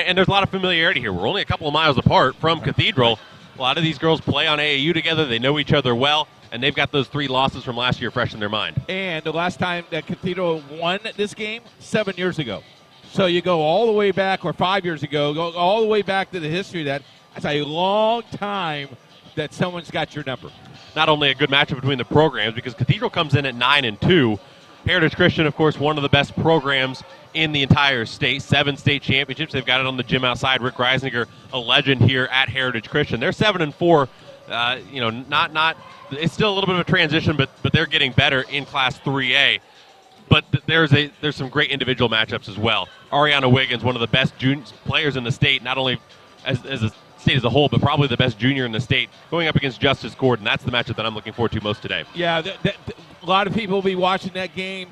and there's a lot of familiarity here. We're only a couple of miles apart from Cathedral. A lot of these girls play on AAU together. They know each other well, and they've got those 3 losses from last year fresh in their mind. And the last time that Cathedral won this game, 7 years ago. So you go all the way back, or 5 years ago, go all the way back to the history of that. That's a long time that someone's got your number. Not only a good matchup between the programs, because Cathedral comes in at 9-2. Heritage Christian, of course, one of the best programs in the entire state. 7 state championships. They've got it on the gym outside. Rick Reisinger, a legend here at Heritage Christian. They're 7-4. Not. It's still a little bit of a transition, but they're getting better in Class 3A. But there's some great individual matchups as well. Ariana Wiggins, one of the best players in the state, not only as a state as a whole, but probably the best junior in the state, going up against Justice Gordon. That's the matchup that I'm looking forward to most today. Yeah, a lot of people will be watching that game,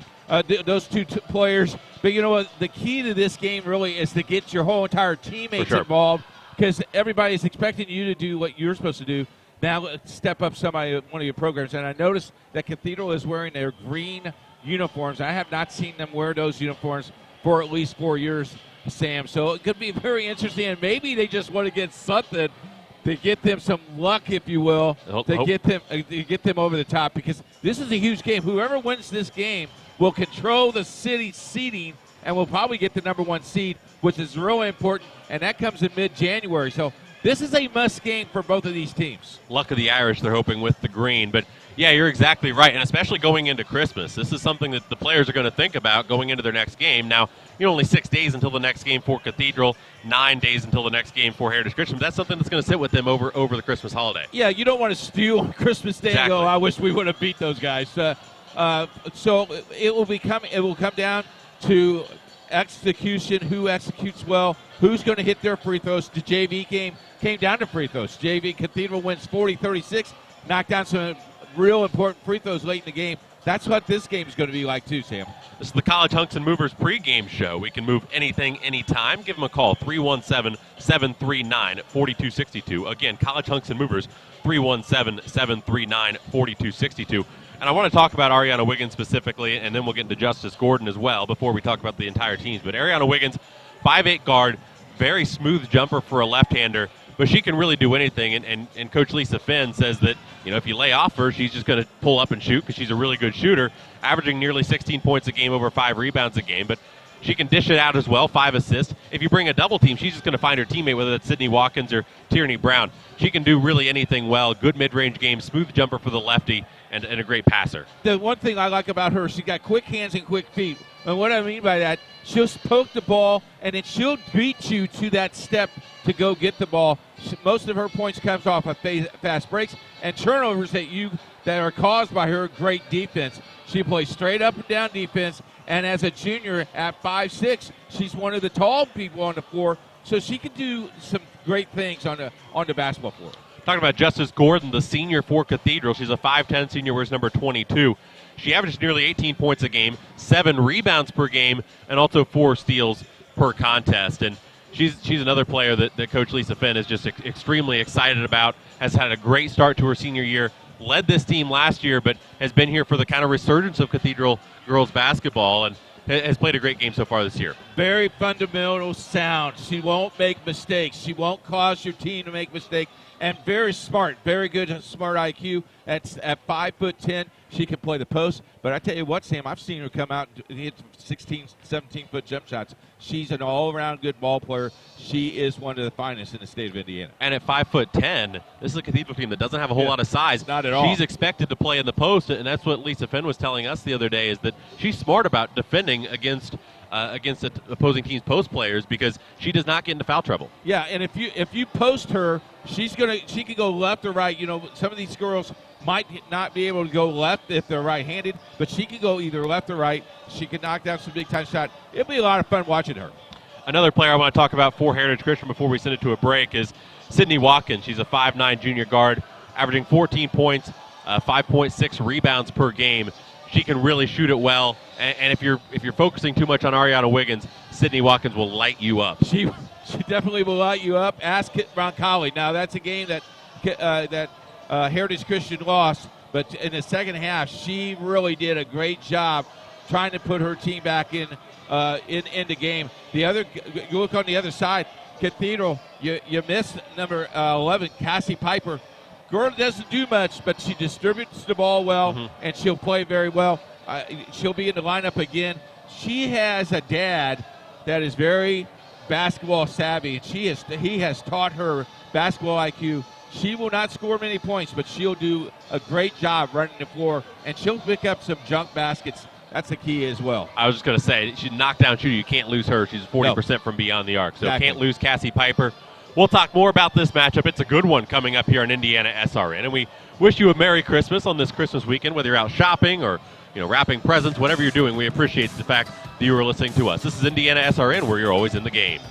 those two players. But you know what? The key to this game really is to get your whole entire teammates involved, because everybody's expecting you to do what you're supposed to do. Now step up one of your programs. And I noticed that Cathedral is wearing their green uniforms. I have not seen them wear those uniforms for at least 4 years, Sam. So it could be very interesting, and maybe they just want to get something to get them some luck, if you will, to get them over the top, because this is a huge game. Whoever wins this game will control the city seeding and will probably get the number 1 seed, which is really important, and that comes in mid-January. So this is a must game for both of these teams. Luck of the Irish, they're hoping, with the green. But, yeah, you're exactly right, and especially going into Christmas. This is something that the players are going to think about going into their next game. Now, only 6 days until the next game for Cathedral, 9 days until the next game for Heritage Christian. But that's something that's going to sit with them over the Christmas holiday. Yeah, you don't want to steal on Christmas Day and go, I wish we would have beat those guys. So it will come down to execution, who executes well, who's going to hit their free throws. The JV game came down to free throws. JV Cathedral wins 40-36, knocked down some real important free throws late in the game. That's what this game is going to be like too, Sam. This is the College Hunks and Movers pregame show. We can move anything, anytime. Give them a call, 317-739-4262. Again, College Hunks and Movers, 317-739-4262. And I want to talk about Ariana Wiggins specifically, and then we'll get into Justice Gordon as well before we talk about the entire teams. But Ariana Wiggins, 5'8" guard, very smooth jumper for a left-hander, but she can really do anything. And Coach Lisa Finn says that, if you lay off her, she's just going to pull up and shoot because she's a really good shooter, averaging nearly 16 points a game, over 5 rebounds a game. But she can dish it out as well, 5 assists. If you bring a double team, she's just going to find her teammate, whether that's Sydney Watkins or Tierney Brown. She can do really anything well. Good mid-range game, smooth jumper for the lefty, and a great passer. The one thing I like about her, she's got quick hands and quick feet. And what I mean by that, she'll poke the ball, and then she'll beat you to that step to go get the ball. Most of her points comes off of fast breaks and turnovers that are caused by her great defense. She plays straight up and down defense, and as a junior at 5'6", she's one of the tall people on the floor, so she can do some great things on the basketball floor. Talking about Justice Gordon, the senior for Cathedral. She's a 5'10" senior, wears number 22. She averages nearly 18 points a game, 7 rebounds per game, and also 4 steals per contest. And she's another player that Coach Lisa Finn is just extremely excited about, has had a great start to her senior year, led this team last year, but has been here for the kind of resurgence of Cathedral girls basketball, and has played a great game so far this year. Very fundamental sound. She won't make mistakes. She won't cause your team to make mistakes. And very smart, very good, smart IQ. At 5'10", she can play the post. But I tell you what, Sam, I've seen her come out and hit 16, 17-foot jump shots. She's an all-around good ball player. She is one of the finest in the state of Indiana. And at 5'10", this is a Cathedral team that doesn't have a whole lot of size. Not at all. She's expected to play in the post, and that's what Lisa Finn was telling us the other day, is that she's smart about defending against opposing teams' post players, because she does not get into foul trouble. Yeah, and if you post her, she can go left or right. Some of these girls might not be able to go left if they're right-handed, but she can go either left or right. She can knock down some big-time shots. It'll be a lot of fun watching her. Another player I want to talk about for Heritage Christian before we send it to a break is Sydney Watkins. She's a 5'9" junior guard, averaging 14 points, 5.6 rebounds per game. She can really shoot it well, and if you're focusing too much on Ariana Wiggins, Sydney Watkins will light you up. She definitely will light you up. Ask Roncalli. Now, that's a game that Heritage Christian lost, but in the second half, she really did a great job trying to put her team back in in the game. You look on the other side, Cathedral, you miss number 11, Cassie Piper. Girl doesn't do much, but she distributes the ball well, and she'll play very well. She'll be in the lineup again. She has a dad that is very basketball savvy, and he has taught her basketball IQ. She will not score many points, but she'll do a great job running the floor, and she'll pick up some junk baskets. That's the key as well. I was just going to say, she's a knockdown shooter. You can't lose her. She's 40% from beyond the arc, so exactly. Can't lose Cassie Piper. We'll talk more about this matchup. It's a good one coming up here on Indiana SRN, and we wish you a Merry Christmas on this Christmas weekend, whether you're out shopping or wrapping presents, whatever you're doing. We appreciate the fact that you are listening to us. This is Indiana SRN, where you're always in the game.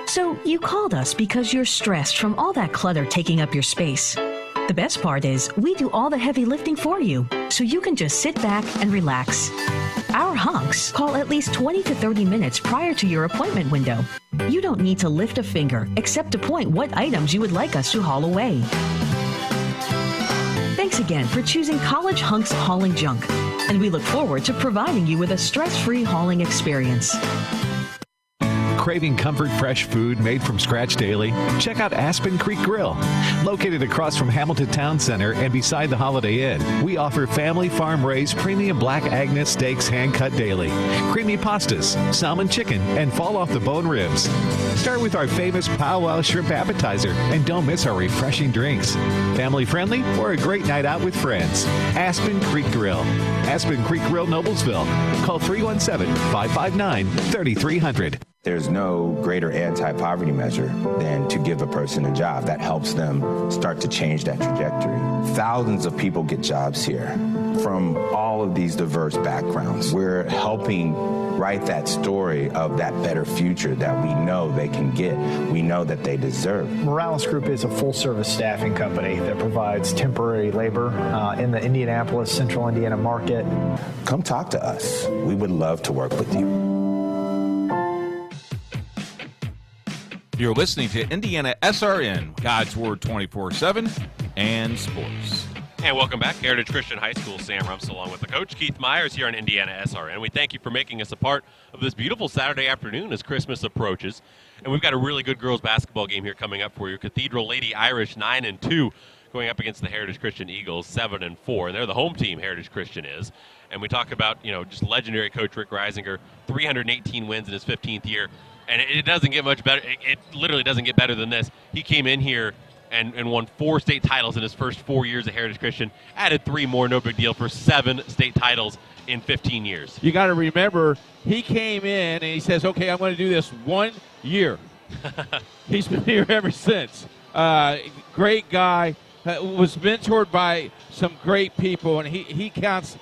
So you called us because you're stressed from all that clutter taking up your space. The best part is we do all the heavy lifting for you, so you can just sit back and relax. Our hunks call at least 20 to 30 minutes prior to your appointment window. You don't need to lift a finger except to point what items you would like us to haul away. Thanks again for choosing College Hunks Hauling Junk, and we look forward to providing you with a stress-free hauling experience. Craving comfort fresh food made from scratch daily? Check out Aspen Creek Grill. Located across from Hamilton Town Center and beside the Holiday Inn, we offer family farm-raised premium Black Agnes steaks hand-cut daily, creamy pastas, salmon chicken, and fall-off-the-bone ribs. Start with our famous powwow shrimp appetizer and don't miss our refreshing drinks. Family-friendly or a great night out with friends. Aspen Creek Grill. Aspen Creek Grill, Noblesville. Call 317-559-3300. There's no greater anti-poverty measure than to give a person a job. That helps them start to change that trajectory. Thousands of people get jobs here from all of these diverse backgrounds. We're helping write that story of that better future that we know they can get, we know that they deserve. Morales Group is a full-service staffing company that provides temporary labor in the Indianapolis, Central Indiana market. Come talk to us. We would love to work with you. You're listening to Indiana SRN, God's Word 24/7, and sports. And welcome back, Heritage Christian High School. Sam Rumps along with the coach, Keith Myers, here on Indiana SRN. We thank you for making us a part of this beautiful Saturday afternoon as Christmas approaches. And we've got a really good girls basketball game here coming up for you. Cathedral Lady Irish 9-2 going up against the Heritage Christian Eagles 7-4. And they're the home team, Heritage Christian is. And we talk about, just legendary coach Rick Reisinger, 318 wins in his 15th year. And it doesn't get much better. It literally doesn't get better than this. He came in here and won 4 state titles in his first 4 years at Heritage Christian, added 3 more, no big deal, for 7 state titles in 15 years. You got to remember, he came in and he says, okay, I'm going to do this 1 year. He's been here ever since. Great guy, was mentored by some great people, and he counts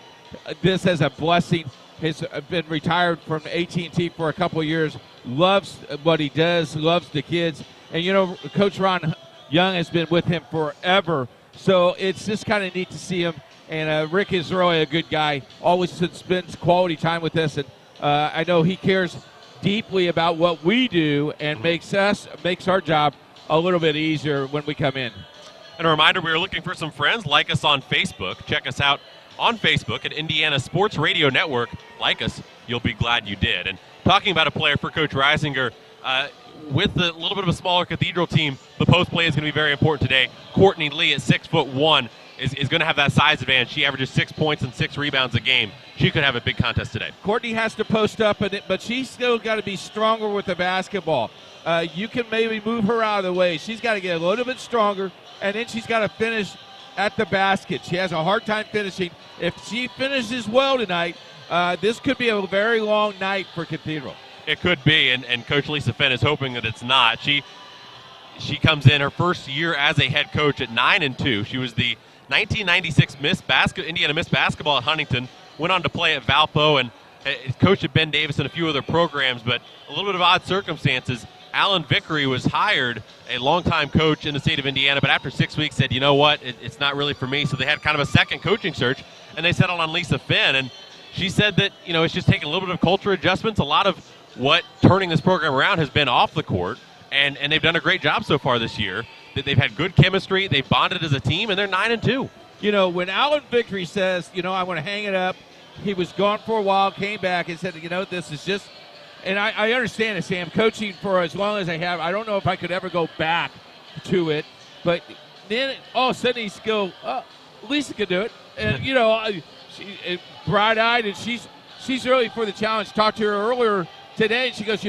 this as a blessing. Has been retired from AT&T for a couple of years, loves what he does, loves the kids. And, Coach Ron Young has been with him forever, so it's just kind of neat to see him. And Rick is really a good guy, always spends quality time with us. And I know he cares deeply about what we do and makes our job a little bit easier when we come in. And a reminder, we are looking for some friends. Like us on Facebook. Check us out on Facebook at Indiana Sports Radio Network. Like us, you'll be glad you did. And talking about a player for Coach Reisinger, with a little bit of a smaller Cathedral team, the post play is going to be very important today. Courtney Lee at 6'1" is going to have that size advantage. She averages 6 points and 6 rebounds a game. She could have a big contest today. Courtney has to post up, but she's still got to be stronger with the basketball. You can maybe move her out of the way. She's got to get a little bit stronger, and then she's got to finish at the basket. She has a hard time finishing. If she finishes well tonight, this could be a very long night for Cathedral. It could be, and Coach Lisa Finn is hoping that it's not. She comes in her first year as a head coach at 9-2. She was the 1996 Indiana Miss Basketball at Huntington, went on to play at Valpo, and coached at Ben Davis and a few other programs, but a little bit of odd circumstances. Alan Vickery was hired, a longtime coach in the state of Indiana, but after 6 weeks said, you know what, it's not really for me. So they had kind of a second coaching search, and they settled on Lisa Finn. And she said that, it's just taking a little bit of culture adjustments. A lot of what turning this program around has been off the court, and they've done a great job so far this year. they've had good chemistry. They've bonded as a team, and they're 9-2. You know, when Alan Victory says, I want to hang it up, he was gone for a while, came back and said, this is just – and I understand it, Sam. Coaching for as long as I have, I don't know if I could ever go back to it. But then all of a sudden he's go, Lisa could do it. And, she bright-eyed, and she's really for the challenge. Talked to her earlier today, and she goes,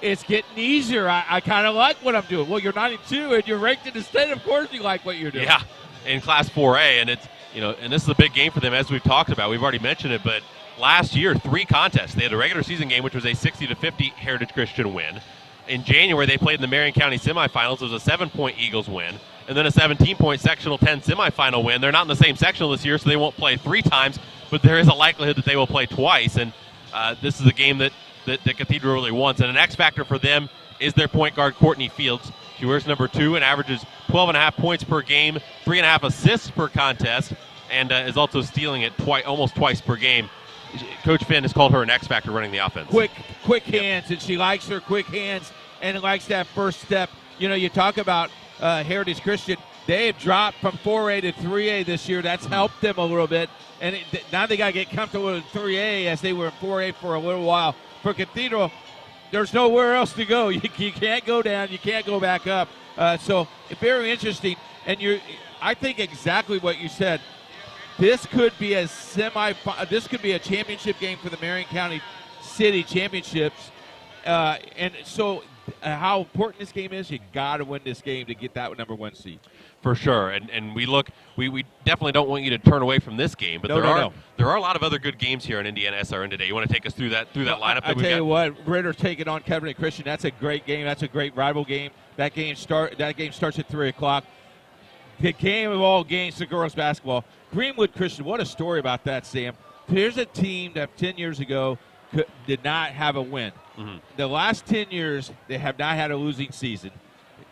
it's getting easier. I kind of like what I'm doing. Well, you're 9-2, and you're ranked in the state. Of course you like what you're doing. Yeah, in Class 4A, and it's and this is a big game for them, as we've talked about. We've already mentioned it, but last year, 3 contests. They had a regular season game, which was a 60-50 Heritage Christian win. In January, they played in the Marion County semifinals. It was a 7-point Eagles win, and then a 17-point Sectional 10 semifinal win. They're not in the same sectional this year, so they won't play 3 times, but there is a likelihood that they will play twice, and this is a game that Cathedral really wants. And an X factor for them is their point guard, Courtney Fields. She wears number 2 and averages 12.5 points per game, 3.5 assists per contest, and is also stealing it almost twice per game. Coach Finn has called her an X factor running the offense. Quick hands, and she likes her quick hands and likes that first step. You talk about Heritage Christian. They have dropped from 4A to 3A this year. That's helped them a little bit. And now they got to get comfortable with 3A as they were in 4A for a little while. For Cathedral, there's nowhere else to go. You can't go down. You can't go back up. So very interesting. And I think exactly what you said. This could be a This could be a championship game for the Marion County City Championships. And so, how important this game is, you got to win this game to get that number 1 seed. For sure, and we definitely don't want you to turn away from this game, but there are a lot of other good games here on Indiana SRN today. You want to take us through that lineup? I tell you what, Ritter's taking on Covenant Christian. That's a great game. That's a great rival game. That game starts at 3:00. The game of all games, the girls basketball. Greenwood Christian. What a story about that, Sam. Here's a team that 10 years ago did not have a win. Mm-hmm. The last 10 years, they have not had a losing season.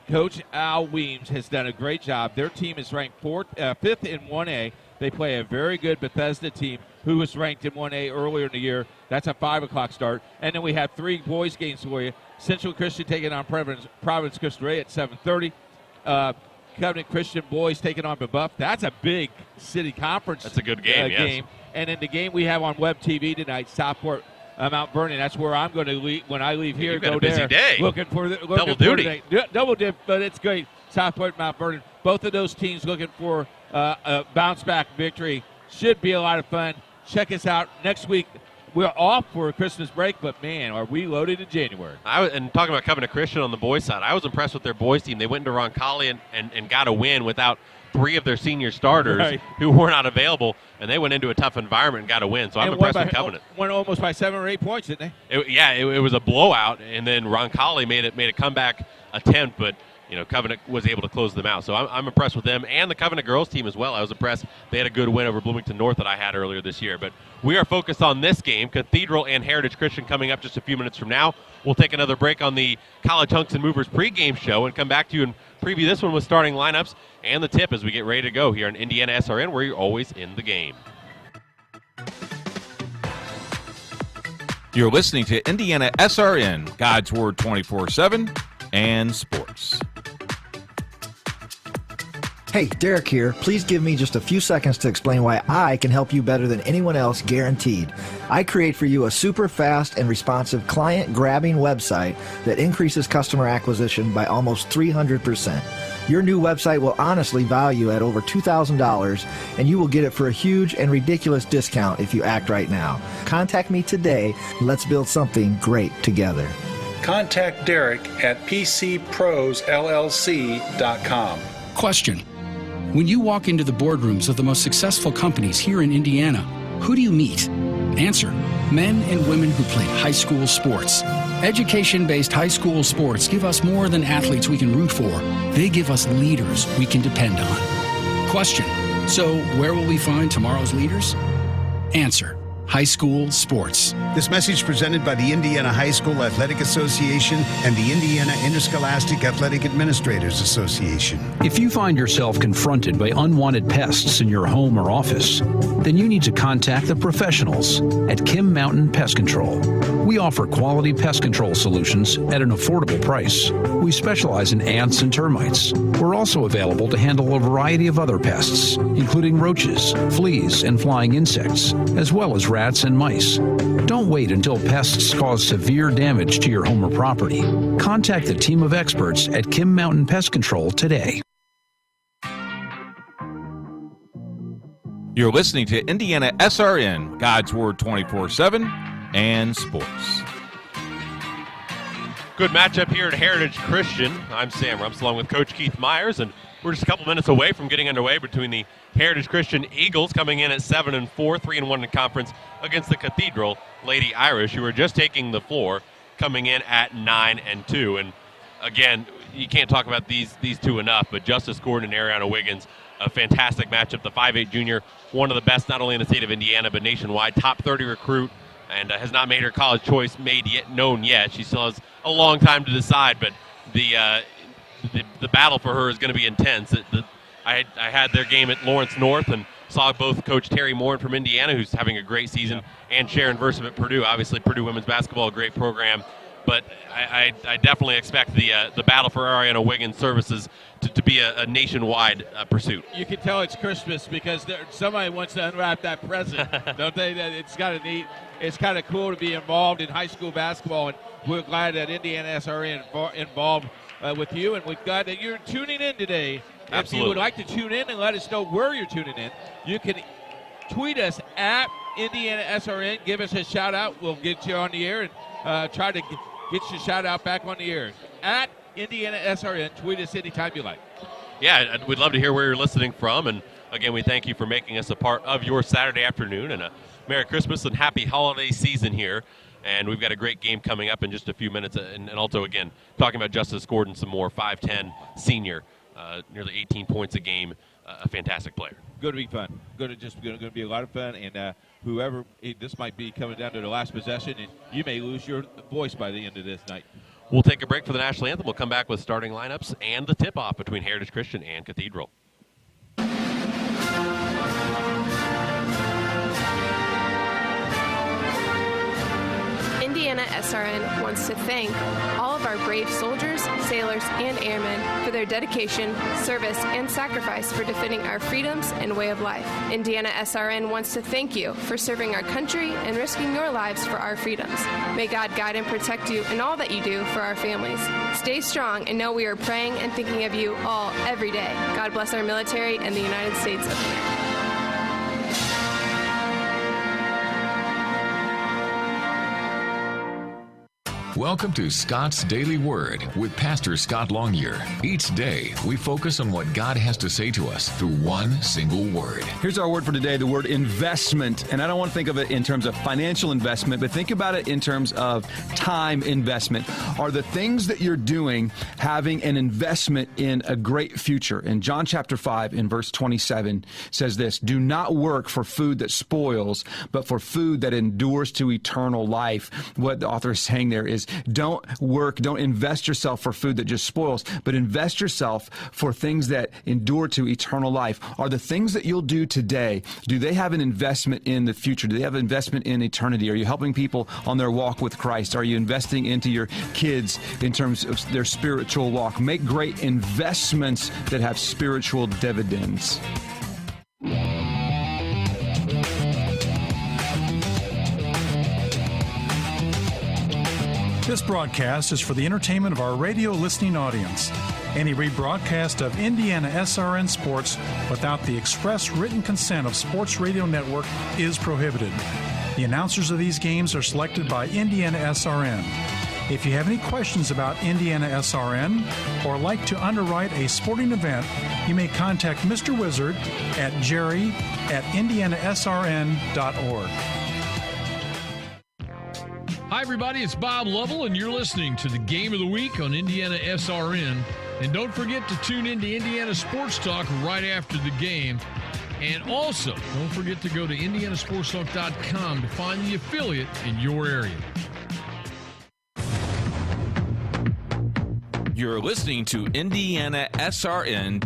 Coach Al Weems has done a great job. Their team is ranked 5th in 1A. They play a very good Bethesda team who was ranked in 1A earlier in the year. That's a 5 o'clock start. And then we have 3 boys games for you. Central Christian taking on Providence Costa Ray at 7:30. Covenant Christian boys taking on Buff. That's a big city conference. That's a good game, yes. And in the game we have on Web TV tonight, Southport Mount Vernon. That's where I'm going to leave when I leave here. You've got a busy day. Looking for double duty. Double dip, but it's great. Southport Mount Vernon. Both of those teams looking for a bounce back victory. Should be a lot of fun. Check us out next week. We're off for a Christmas break, but, man, are we loaded in January. And talking about Covenant Christian on the boys' side, I was impressed with their boys' team. They went into Roncalli and got a win without 3 of their senior starters who were not available, and they went into a tough environment and got a win. So I'm impressed with Covenant. Won almost by 7 or 8 points, didn't they? It was a blowout, and then Roncalli made a comeback attempt, but Covenant was able to close them out. So I'm impressed with them and the Covenant girls team as well. I was impressed. They had a good win over Bloomington North that I had earlier this year. But we are focused on this game, Cathedral and Heritage Christian, coming up just a few minutes from now. We'll take another break on the College Hunks and Movers pregame show and come back to you and preview this one with starting lineups and the tip as we get ready to go here on Indiana SRN, where you're always in the game. You're listening to Indiana SRN, God's Word 24/7 and sports. Hey, Derek here. Please give me just a few seconds to explain why I can help you better than anyone else, guaranteed. I create for you a super fast and responsive client-grabbing website that increases customer acquisition by almost 300%. Your new website will honestly value at over $2,000, and you will get it for a huge and ridiculous discount if you act right now. Contact me today. Let's build something great together. Contact Derek at PCProsLLC.com. Question. When you walk into the boardrooms of the most successful companies here in Indiana, who do you meet? Answer. Men and women who played high school sports. Education-based high school sports give us more than athletes we can root for. They give us leaders we can depend on. Question. So where will we find tomorrow's leaders? Answer. high school sports. This message presented by the Indiana High School Athletic Association and the Indiana Interscholastic Athletic Administrators Association. If you find yourself confronted by unwanted pests in your home or office, then you need to contact the professionals at Kim Mountain Pest Control. We offer quality pest control solutions at an affordable price. We specialize in ants and termites. We're also available to handle a variety of other pests, including roaches, fleas, and flying insects, as well as rats and mice. Don't wait until pests cause severe damage to your home or property. Contact the team of experts at Kim Mountain Pest Control today. You're listening to Indiana SRN, God's Word 24/7, and sports. Good matchup here at Heritage Christian. I'm Sam Rumps along with Coach Keith Myers, and we're just a couple minutes away from getting underway between the Heritage Christian Eagles coming in at 7-4, 3-1 in conference against the Cathedral Lady Irish, who are just taking the floor, coming in at 9-2. And again, you can't talk about these two enough, but Justice Gordon and Ariana Wiggins, a fantastic matchup. The 5'8 junior, one of the best not only in the state of Indiana but nationwide, top 30 recruit, and has not made her college choice known yet. She still has a long time to decide, but the battle for her is going to be intense. I had their game at Lawrence North and saw both Coach Terry Moore from Indiana, who's having a great season, and Sharon Versom at Purdue. Obviously, Purdue women's basketball, a great program. But I definitely expect the battle for Ariana Wiggins' services to be a nationwide pursuit. You can tell it's Christmas because somebody wants to unwrap that present, don't they? It's kind of neat. It's kind of cool to be involved in high school basketball, and we're glad that Indiana SRN involved with you, and we're glad that you're tuning in today. Absolutely. If you would like to tune in and let us know where you're tuning in, you can tweet us at Indiana SRN. Give us a shout-out. We'll get you on the air and try to get your shout-out back on the air. At Indiana SRN, tweet us anytime you like. Yeah, we'd love to hear where you're listening from. And, again, we thank you for making us a part of your Saturday afternoon. And a Merry Christmas and Happy Holiday season here. And we've got a great game coming up in just a few minutes. And also, again, talking about Justice Gordon some more, 5'10", senior, nearly 18 points a game, a fantastic player. Going to be fun. Going to be a lot of fun. And whoever, this might be coming down to the last possession, and you may lose your voice by the end of this night. We'll take a break for the national anthem. We'll come back with starting lineups and the tip-off between Heritage Christian and Cathedral. Indiana SRN wants to thank all of our brave soldiers, sailors, and airmen for their dedication, service, and sacrifice for defending our freedoms and way of life. Indiana SRN wants to thank you for serving our country and risking your lives for our freedoms. May God guide and protect you in all that you do for our families. Stay strong and know we are praying and thinking of you all every day. God bless our military and the United States of America. Welcome to Scott's Daily Word with Pastor Scott Longyear. Each day, we focus on what God has to say to us through one single word. Here's our word for today, the word investment. And I don't want to think of it in terms of financial investment, but think about it in terms of time investment. Are the things that you're doing having an investment in a great future? And John chapter 5 in verse 27 says this, "Do not work for food that spoils, but for food that endures to eternal life." What the author is saying there is, don't invest yourself for food that just spoils, but invest yourself for things that endure to eternal life. Are the things that you'll do today, do they have an investment in the future? Do they have an investment in eternity? Are you helping people on their walk with Christ? Are you investing into your kids in terms of their spiritual walk? Make great investments that have spiritual dividends. This broadcast is for the entertainment of our radio listening audience. Any rebroadcast of Indiana SRN Sports without the express written consent of Sports Radio Network is prohibited. The announcers of these games are selected by Indiana SRN. If you have any questions about Indiana SRN or like to underwrite a sporting event, you may contact Mr. Wizard at jerry@indianasrn.org. Hi, everybody. It's Bob Lovell, and you're listening to the Game of the Week on Indiana SRN. And don't forget to tune in to Indiana Sports Talk right after the game. And also, don't forget to go to indianasportstalk.com to find the affiliate in your area. You're listening to Indiana SRN.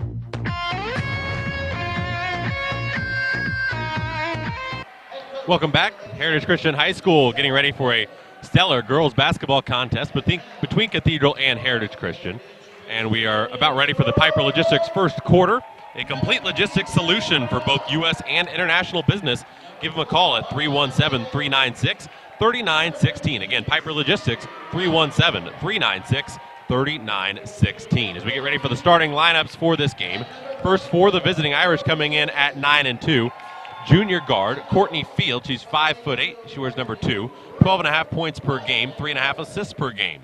Welcome back. Heritage Christian High School getting ready for a stellar girls basketball contest between Cathedral and Heritage Christian. And we are about ready for the Piper Logistics first quarter. A complete logistics solution for both U.S. and international business. Give them a call at 317-396-3916. Again, Piper Logistics, 317-396-3916. As we get ready for the starting lineups for this game. First for the visiting Irish coming in at 9-2. Junior guard, Courtney Field. She's 5'8". She wears number 2. 12.5 points per game, 3.5 assists per game.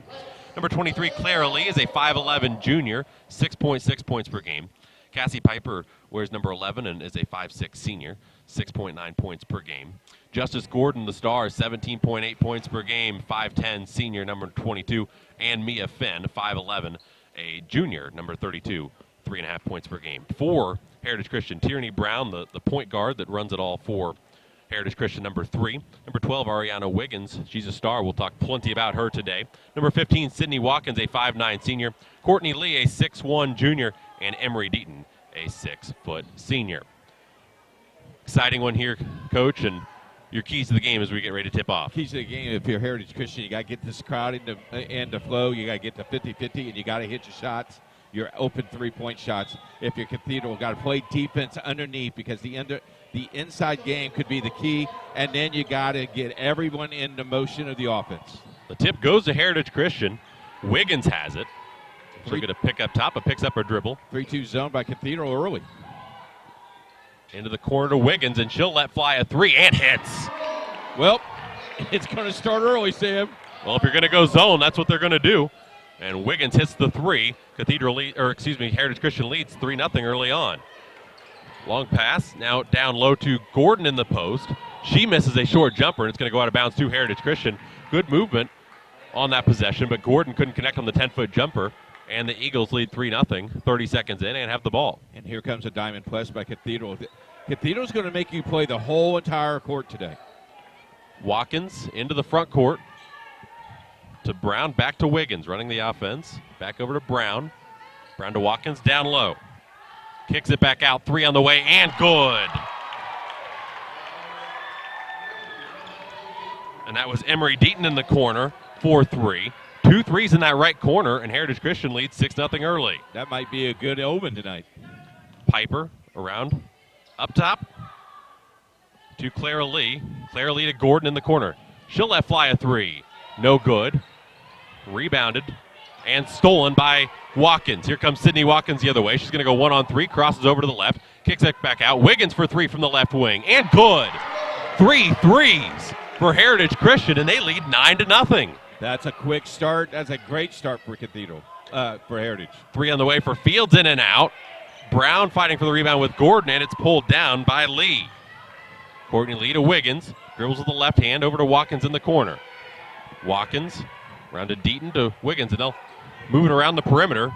Number 23, Clara Lee, is a 5'11 junior, 6.6 points per game. Cassie Piper wears number 11 and is a 5'6 senior, 6.9 points per game. Justice Gordon, the star, 17.8 points per game, 5'10 senior, number 22. And Mia Finn, 5'11, a junior, number 32, 3.5 points per game. For Heritage Christian, Tierney Brown, the point guard that runs it all for Heritage Christian, number 3. Number 12, Ariana Wiggins. She's a star. We'll talk plenty about her today. Number 15, Sydney Watkins, a 5'9 senior. Courtney Lee, a 6'1 junior. And Emery Deaton, a 6-foot senior. Exciting one here, Coach, and your keys to the game as we get ready to tip off. Keys to the game, if you're Heritage Christian, you got to get this crowd into flow. You got to get to 50-50, and you got to hit your shots, your open three-point shots. If you're Cathedral, got to play defense underneath because the inside game could be the key, and then you got to get everyone in the motion of the offense. The tip goes to Heritage Christian. Wiggins has it. She'll get a pick up top, but picks up her dribble. 3-2 zone by Cathedral early. Into the corner to Wiggins, and she'll let fly a 3 and hits. Well, it's going to start early, Sam. Well, if you're going to go zone, that's what they're going to do. And Wiggins hits the 3. Heritage Christian leads 3-0 early on. Long pass, now down low to Gordon in the post. She misses a short jumper, and it's going to go out of bounds to Heritage Christian. Good movement on that possession, but Gordon couldn't connect on the 10-foot jumper. And the Eagles lead 3-0, 30 seconds in, and have the ball. And here comes a diamond press by Cathedral. Cathedral's going to make you play the whole entire court today. Watkins into the front court to Brown, back to Wiggins, running the offense. Back over to Brown. Brown to Watkins, down low. Kicks it back out, 3 on the way, and good. And that was Emery Deaton in the corner, 4-3. 2 threes in that right corner, and Heritage Christian leads 6-0 early. That might be a good omen tonight. Piper around up top to Clara Lee. Clara Lee to Gordon in the corner. She'll let fly a 3. No good. Rebounded and stolen by Watkins. Here comes Sydney Watkins the other way. She's going to go 1-on-3, crosses over to the left, kicks it back out. Wiggins for 3 from the left wing, and good. 3 threes for Heritage Christian, and they lead 9-0. That's a quick start. That's a great start for Cathedral, for Heritage. 3 on the way for Fields, in and out. Brown fighting for the rebound with Gordon, and it's pulled down by Lee. Courtney Lee to Wiggins. Dribbles with the left hand over to Watkins in the corner. Watkins around to Deaton to Wiggins, and they'll move it around the perimeter.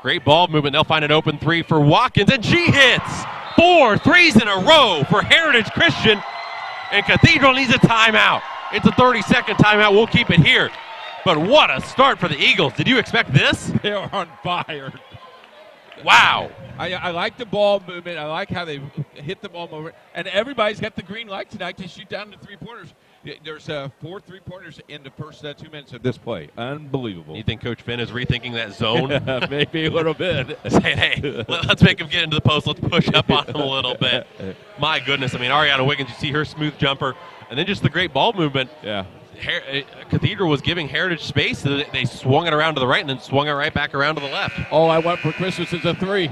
Great ball movement. They'll find an open 3 for Watkins, and she hits 4 threes in a row for Heritage Christian, and Cathedral needs a timeout. It's a 30-second timeout. We'll keep it here. But what a start for the Eagles. Did you expect this? They are on fire. Wow. I like the ball movement. I like how they hit the ball movement. And everybody's got the green light tonight to shoot down the three-pointers. There's 4 3-pointers in the first 2 minutes of this play. Unbelievable. You think Coach Finn is rethinking that zone? Maybe a little bit. Saying, hey, let's make him get into the post. Let's push up on him a little bit. My goodness. I mean, Ariana Wiggins, you see her smooth jumper, and then just the great ball movement. Yeah. Cathedral was giving Heritage space, so they swung it around to the right and then swung it right back around to the left. All I want for Christmas is a 3.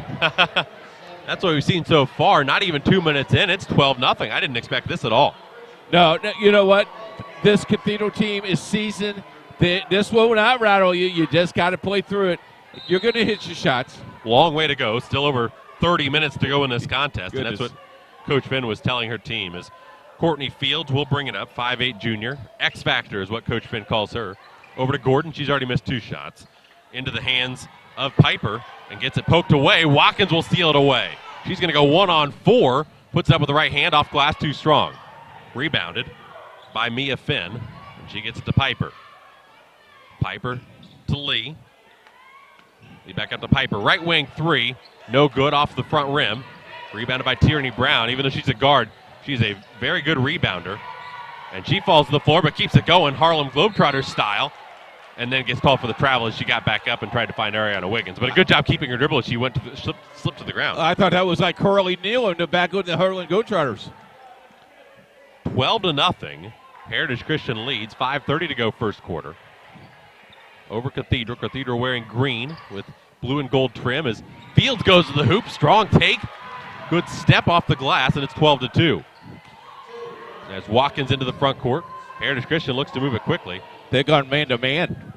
That's what we've seen so far. Not even 2 minutes in, it's 12-0. I didn't expect this at all. No, you know what? This Cathedral team is seasoned. This will not rattle you. You just got to play through it. You're going to hit your shots. Long way to go. Still over 30 minutes to go in this contest. Goodness. And that's what Coach Finn was telling her team is Courtney Fields will bring it up, 5'8 junior. X Factor is what Coach Finn calls her. Over to Gordon. She's already missed 2 shots. Into the hands of Piper and gets it poked away. Watkins will steal it away. She's going to go 1-on-4 Puts it up with the right hand, off glass, too strong. Rebounded by Mia Finn, and she gets it to Piper. Piper to Lee. Lee back up to Piper. Right wing three, no good, off the front rim. Rebounded by Tierney Brown. Even though she's a guard, she's a very good rebounder. And she falls to the floor, but keeps it going, Harlem Globetrotters style. And then gets called for the travel as she got back up and tried to find Ariana Wiggins. But a good job keeping her dribble as she went to slipped to the ground. I thought that was like Coralie Neal in the back of the Harlem Globetrotters. 12-0. Heritage Christian leads. 5:30 to go first quarter. Over Cathedral. Cathedral wearing green with blue and gold trim as Fields goes to the hoop. Strong take. Good step off the glass, and it's 12-2. As Watkins into the front court. Heritage Christian looks to move it quickly. They've gone man-to-man.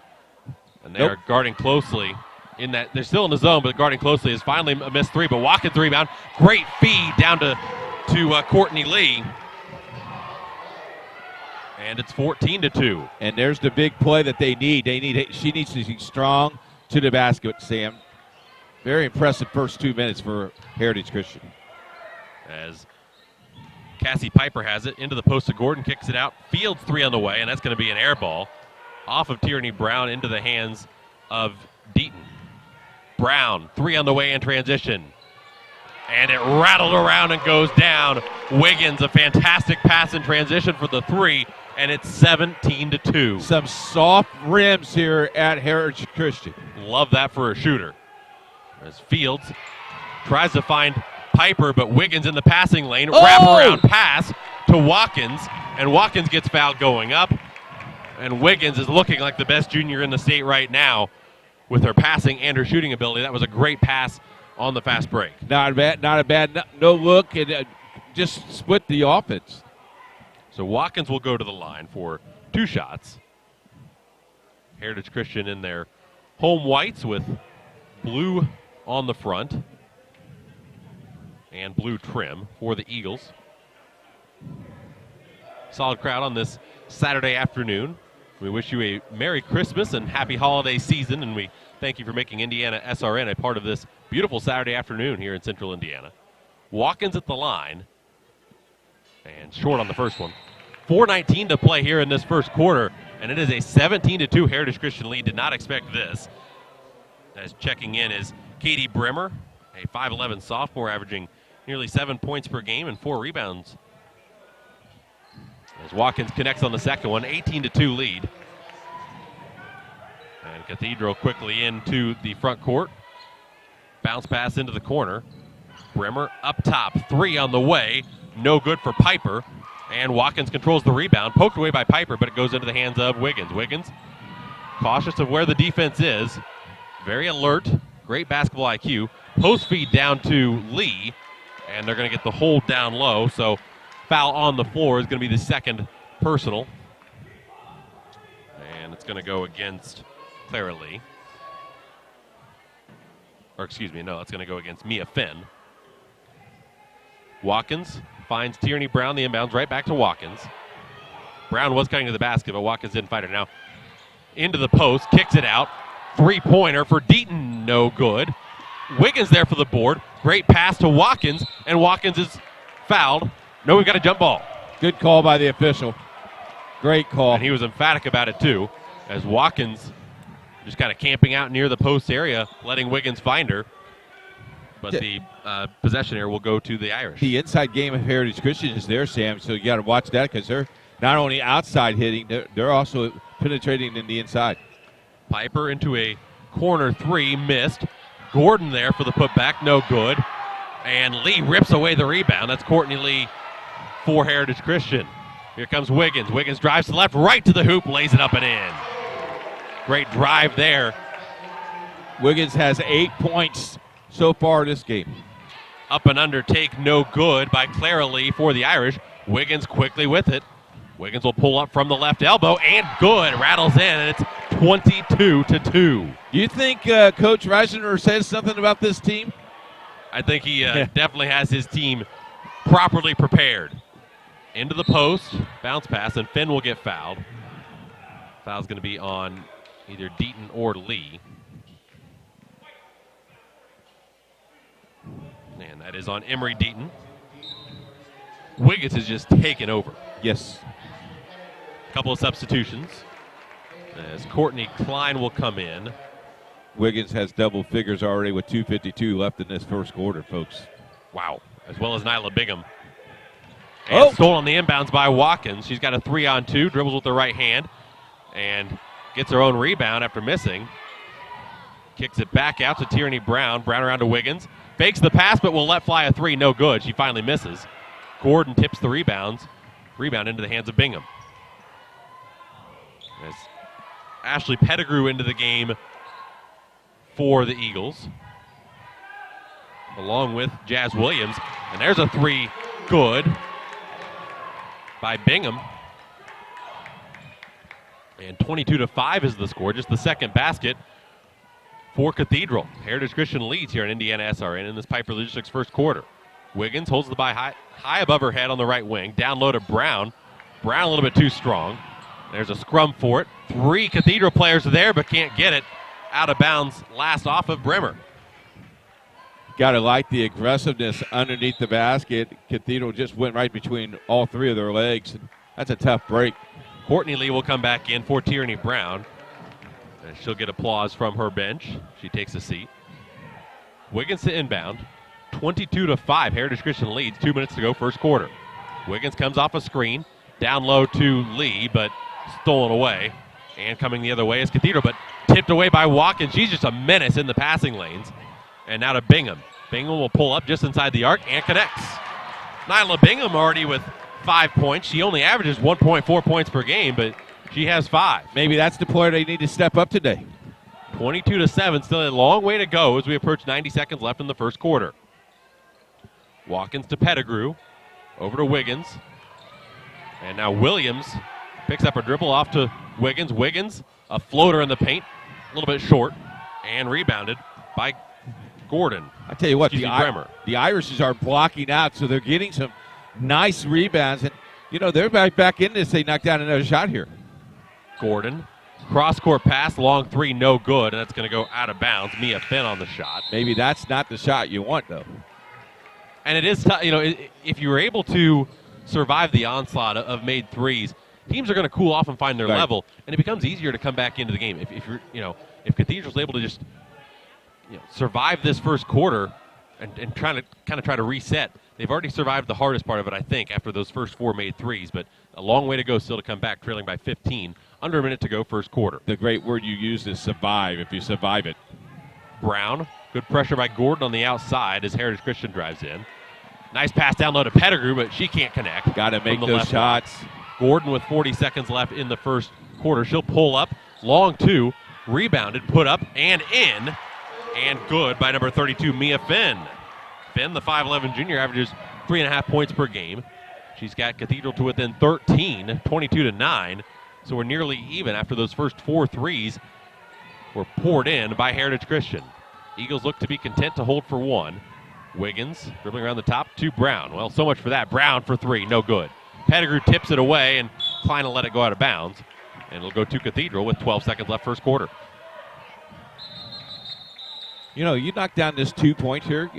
And they are guarding closely. In that they're still in the zone, but guarding closely is finally a missed three. But Watkins rebound. Great feed down to Courtney Lee. And it's 14-2. And there's the big play that they need. She needs to be strong to the basket, Sam. Very impressive first 2 minutes for Heritage Christian. As Cassie Piper has it into the post to Gordon, kicks it out. Fields three on the way, and that's going to be an air ball off of Tierney Brown into the hands of Deaton. Brown, three on the way in transition. And it rattled around and goes down. Wiggins, a fantastic pass in transition for the three, and it's 17-2. Some soft rims here at Heritage Christian. Love that for a shooter. As Fields tries to find Piper, but Wiggins in the passing lane. Wraparound pass to Watkins, and Watkins gets fouled going up. And Wiggins is looking like the best junior in the state right now with her passing and her shooting ability. That was a great pass on the fast break. Not a bad, no look, and just split the offense. So Watkins will go to the line for two shots. Heritage Christian in their home whites with blue on the front and blue trim for the Eagles. Solid crowd on this Saturday afternoon. We wish you a Merry Christmas and Happy Holiday Season, and we thank you for making Indiana SRN a part of this beautiful Saturday afternoon here in Central Indiana. Watkins at the line, and short on the first one. 4:19 to play here in this first quarter, and it is a 17-2 Heritage Christian lead. Did not expect this. As checking in is Katie Bremer, a 5'11 sophomore averaging nearly 7 points per game and 4 rebounds. As Watkins connects on the second one, 18-2 lead. And Cathedral quickly into the front court. Bounce pass into the corner. Bremer up top, three on the way. No good for Piper. And Watkins controls the rebound. Poked away by Piper, but it goes into the hands of Wiggins. Wiggins, cautious of where the defense is. Very alert. Great basketball IQ. Post feed down to Lee. And they're going to get the hold down low. So foul on the floor is going to be the second personal. And it's going to go against Clara Lee. Or excuse me, no, it's going to go against Mia Finn. Watkins finds Tierney Brown, the inbounds, right back to Watkins. Brown was cutting to the basket, but Watkins didn't fight her. Now into the post, kicks it out. Three-pointer for Deaton, no good. Wiggins there for the board. Great pass to Watkins, and Watkins is fouled. No, we've got a jump ball. Good call by the official. Great call. And he was emphatic about it, too, as Watkins just kind of camping out near the post area, letting Wiggins find her. But the possession here will go to the Irish. The inside game of Heritage Christian is there, Sam, so you got to watch that because they're not only outside hitting, they're also penetrating in the inside. Piper into a corner three, missed. Gordon there for the putback, no good. And Lee rips away the rebound. That's Courtney Lee for Heritage Christian. Here comes Wiggins. Wiggins drives to the left, right to the hoop, lays it up and in. Great drive there. Wiggins has 8 points so far this game. Up and under take, no good by Clara Lee for the Irish. Wiggins quickly with it. Wiggins will pull up from the left elbow, and good. Rattles in, and it's 22-2. Do you think Coach Reisinger says something about this team? I think he definitely has his team properly prepared. Into the post, bounce pass, and Finn will get fouled. Foul's going to be on either Deaton or Lee. And that is on Emery Deaton. Wiggins has just taken over. Yes. A couple of substitutions as Courtney Klein will come in. Wiggins has double figures already with 2:52 left in this first quarter, folks. Wow. As well as Nyla Bingham. And stolen on the inbounds by Watkins. She's got a 3-on-2, dribbles with her right hand, and gets her own rebound after missing. Kicks it back out to Tierney Brown. Brown around to Wiggins. Fakes the pass, but will let fly a three. No good. She finally misses. Gordon tips the rebound into the hands of Bingham. As Ashley Pettigrew into the game for the Eagles, along with Jazz Williams. And there's a three, good, by Bingham. And 22-5 is the score, just the second basket for Cathedral. Heritage Christian leads here in Indiana SRN in this Piper Logistics first quarter. Wiggins holds the ball high above her head on the right wing. Down low to Brown. Brown a little bit too strong. There's a scrum for it. 3 Cathedral players are there, but can't get it. Out of bounds, last off of Brimmer. Got to like the aggressiveness underneath the basket. Cathedral just went right between all 3 of their legs. That's a tough break. Courtney Lee will come back in for Tierney Brown. And she'll get applause from her bench. She takes a seat. Wiggins to inbound. 22-5. Heritage Christian leads. 2 minutes to go, first quarter. Wiggins comes off a screen. Down low to Lee, but stolen away. And coming the other way is Cathedral, but tipped away by Watkins. She's just a menace in the passing lanes. And now to Bingham. Bingham will pull up just inside the arc and connects. Nyla Bingham already with 5 points. She only averages 1.4 points per game, but she has 5. Maybe that's the player they need to step up today. 22-7, still a long way to go as we approach 90 seconds left in the first quarter. Watkins to Pettigrew, over to Wiggins. And now Williams picks up a dribble off to Wiggins. Wiggins, a floater in the paint, a little bit short, and rebounded by Gordon. I tell you what, the Irishes are blocking out, so they're getting some nice rebounds. And, you know, they're back in this. They knock down another shot here. Gordon, cross-court pass, long three, no good, and that's going to go out of bounds. Mia Finn on the shot. Maybe that's not the shot you want, though. And it is tough. You know, if you were able to survive the onslaught of made threes, teams are going to cool off and find their level, and it becomes easier to come back into the game. If you're, you know, if Cathedral's able to just, you know, survive this first quarter and try to reset. They've already survived the hardest part of it, I think, after those first 4 made threes, but a long way to go still to come back, trailing by 15. Under a minute to go, first quarter. The great word you use is survive, if you survive it. Brown, good pressure by Gordon on the outside as Heritage Christian drives in. Nice pass down low to Pettigrew, but she can't connect. Got to make those shots. Gordon with 40 seconds left in the first quarter. She'll pull up, long two, rebounded, put up, and in. And good by number 32, Mia Finn. Finn, the 5'11 junior, averages 3.5 points per game. She's got Cathedral to within 13, 22-9. So we're nearly even after those first 4 threes were poured in by Heritage Christian. Eagles look to be content to hold for 1. Wiggins dribbling around the top to Brown. Well, so much for that. Brown for 3, no good. Pettigrew tips it away, and Klein will let it go out of bounds. And it'll go to Cathedral with 12 seconds left first quarter. You know, you knock down this 2-point here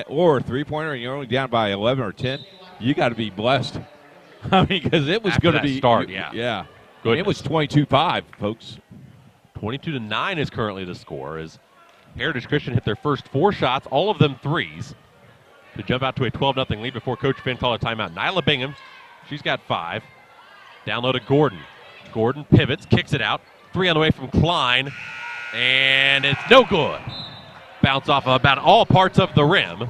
or a 3-pointer, and you're only down by 11 or 10, you got to be blessed. I mean, because it was going to be start, yeah. Yeah. It was 22-5, folks. 22-9 is currently the score as Heritage Christian hit their first 4 shots, all of them threes, to jump out to a 12-0 lead before Coach Finn called a timeout. Nyla Bingham, she's got 5. Down low to Gordon. Gordon pivots, kicks it out. 3 on the way from Klein, and it's no good. Bounce off of about all parts of the rim,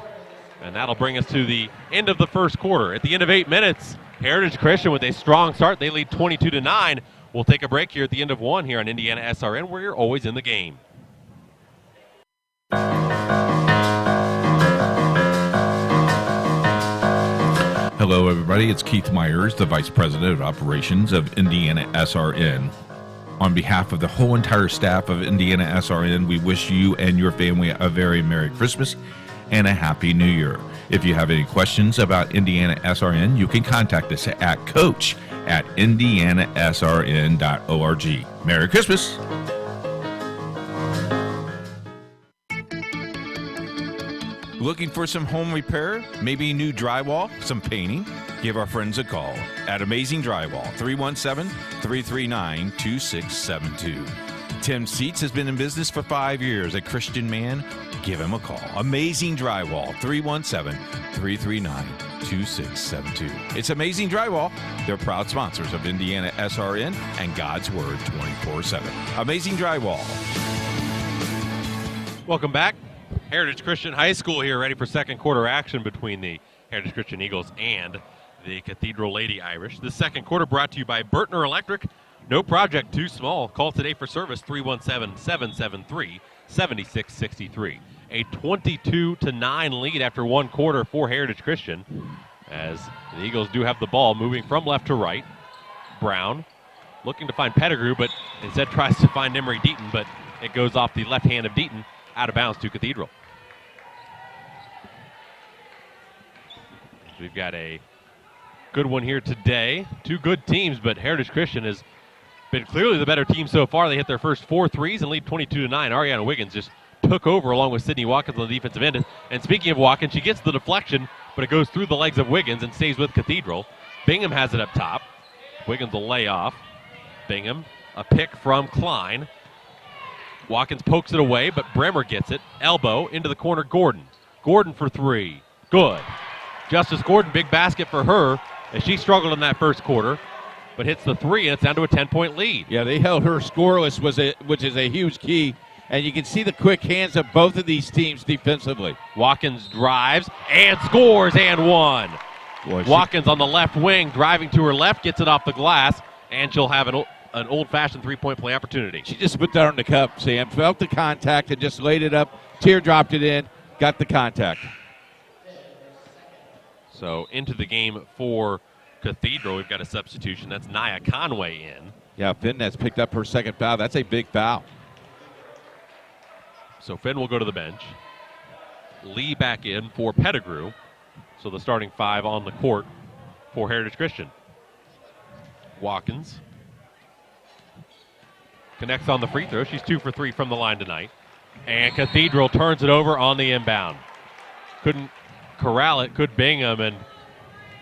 and that'll bring us to the end of the first quarter. At the end of 8 minutes, Heritage Christian with a strong start. They lead 22-9. We'll take a break here at the end of 1 here on Indiana SRN, where you're always in the game. Hello, everybody. It's Keith Myers, the Vice President of Operations of Indiana SRN. On behalf of the whole entire staff of Indiana SRN, we wish you and your family a very Merry Christmas and a Happy New Year. If you have any questions about Indiana SRN, you can contact us at coach@indianasrn.org. Merry Looking for some home repair? Maybe new drywall, some painting? Give our friends a call at Amazing Drywall, 317-339-2672. Tim Seats has been in business for 5 years. A Christian man? Give him a call. Amazing Drywall, 317-339-2672. It's Amazing Drywall. They're proud sponsors of Indiana SRN and God's Word 24/7. Amazing Drywall. Welcome back. Heritage Christian High School here, ready for second quarter action between the Heritage Christian Eagles and the Cathedral Lady Irish. The second quarter brought to you by Burtner Electric. No project too small. Call today for service, 317-773-7663. A 22-9 lead after one quarter for Heritage Christian, as the Eagles do have the ball moving from left to right. Brown looking to find Pettigrew, but instead tries to find Emery Deaton, but it goes off the left hand of Deaton, out of bounds to Cathedral. We've got a good one here today. Two good teams, but Heritage Christian has been clearly the better team so far. They hit their first 4 threes and lead 22-9. Ariana Wiggins just took over along with Sydney Watkins on the defensive end. And speaking of Watkins, she gets the deflection, but it goes through the legs of Wiggins and stays with Cathedral. Bingham has it up top. Wiggins will lay off. Bingham, a pick from Klein. Watkins pokes it away, but Bremer gets it. Elbow into the corner, Gordon. Gordon for three. Good. Justice Gordon, big basket for her, as she struggled in that first quarter, but hits the three, and it's down to a 10-point lead. Yeah, they held her scoreless, which is a huge key, and you can see the quick hands of both of these teams defensively. Watkins drives and scores and one. Watkins on the left wing, driving to her left, gets it off the glass, and she'll have an old-fashioned three-point play opportunity. She just put that on the cup, Sam. Felt the contact and just laid it up, teardropped it in, got the contact. So into the game for Cathedral, we've got a substitution. That's Nia Conway in. Yeah, Finn has picked up her second foul. That's a big foul. So Finn will go to the bench. Lee back in for Pettigrew. So the starting five on the court for Heritage Christian. Watkins connects on the free throw. She's 2 for 3 from the line tonight. And Cathedral turns it over on the inbound. Couldn't corral it, could Bingham, and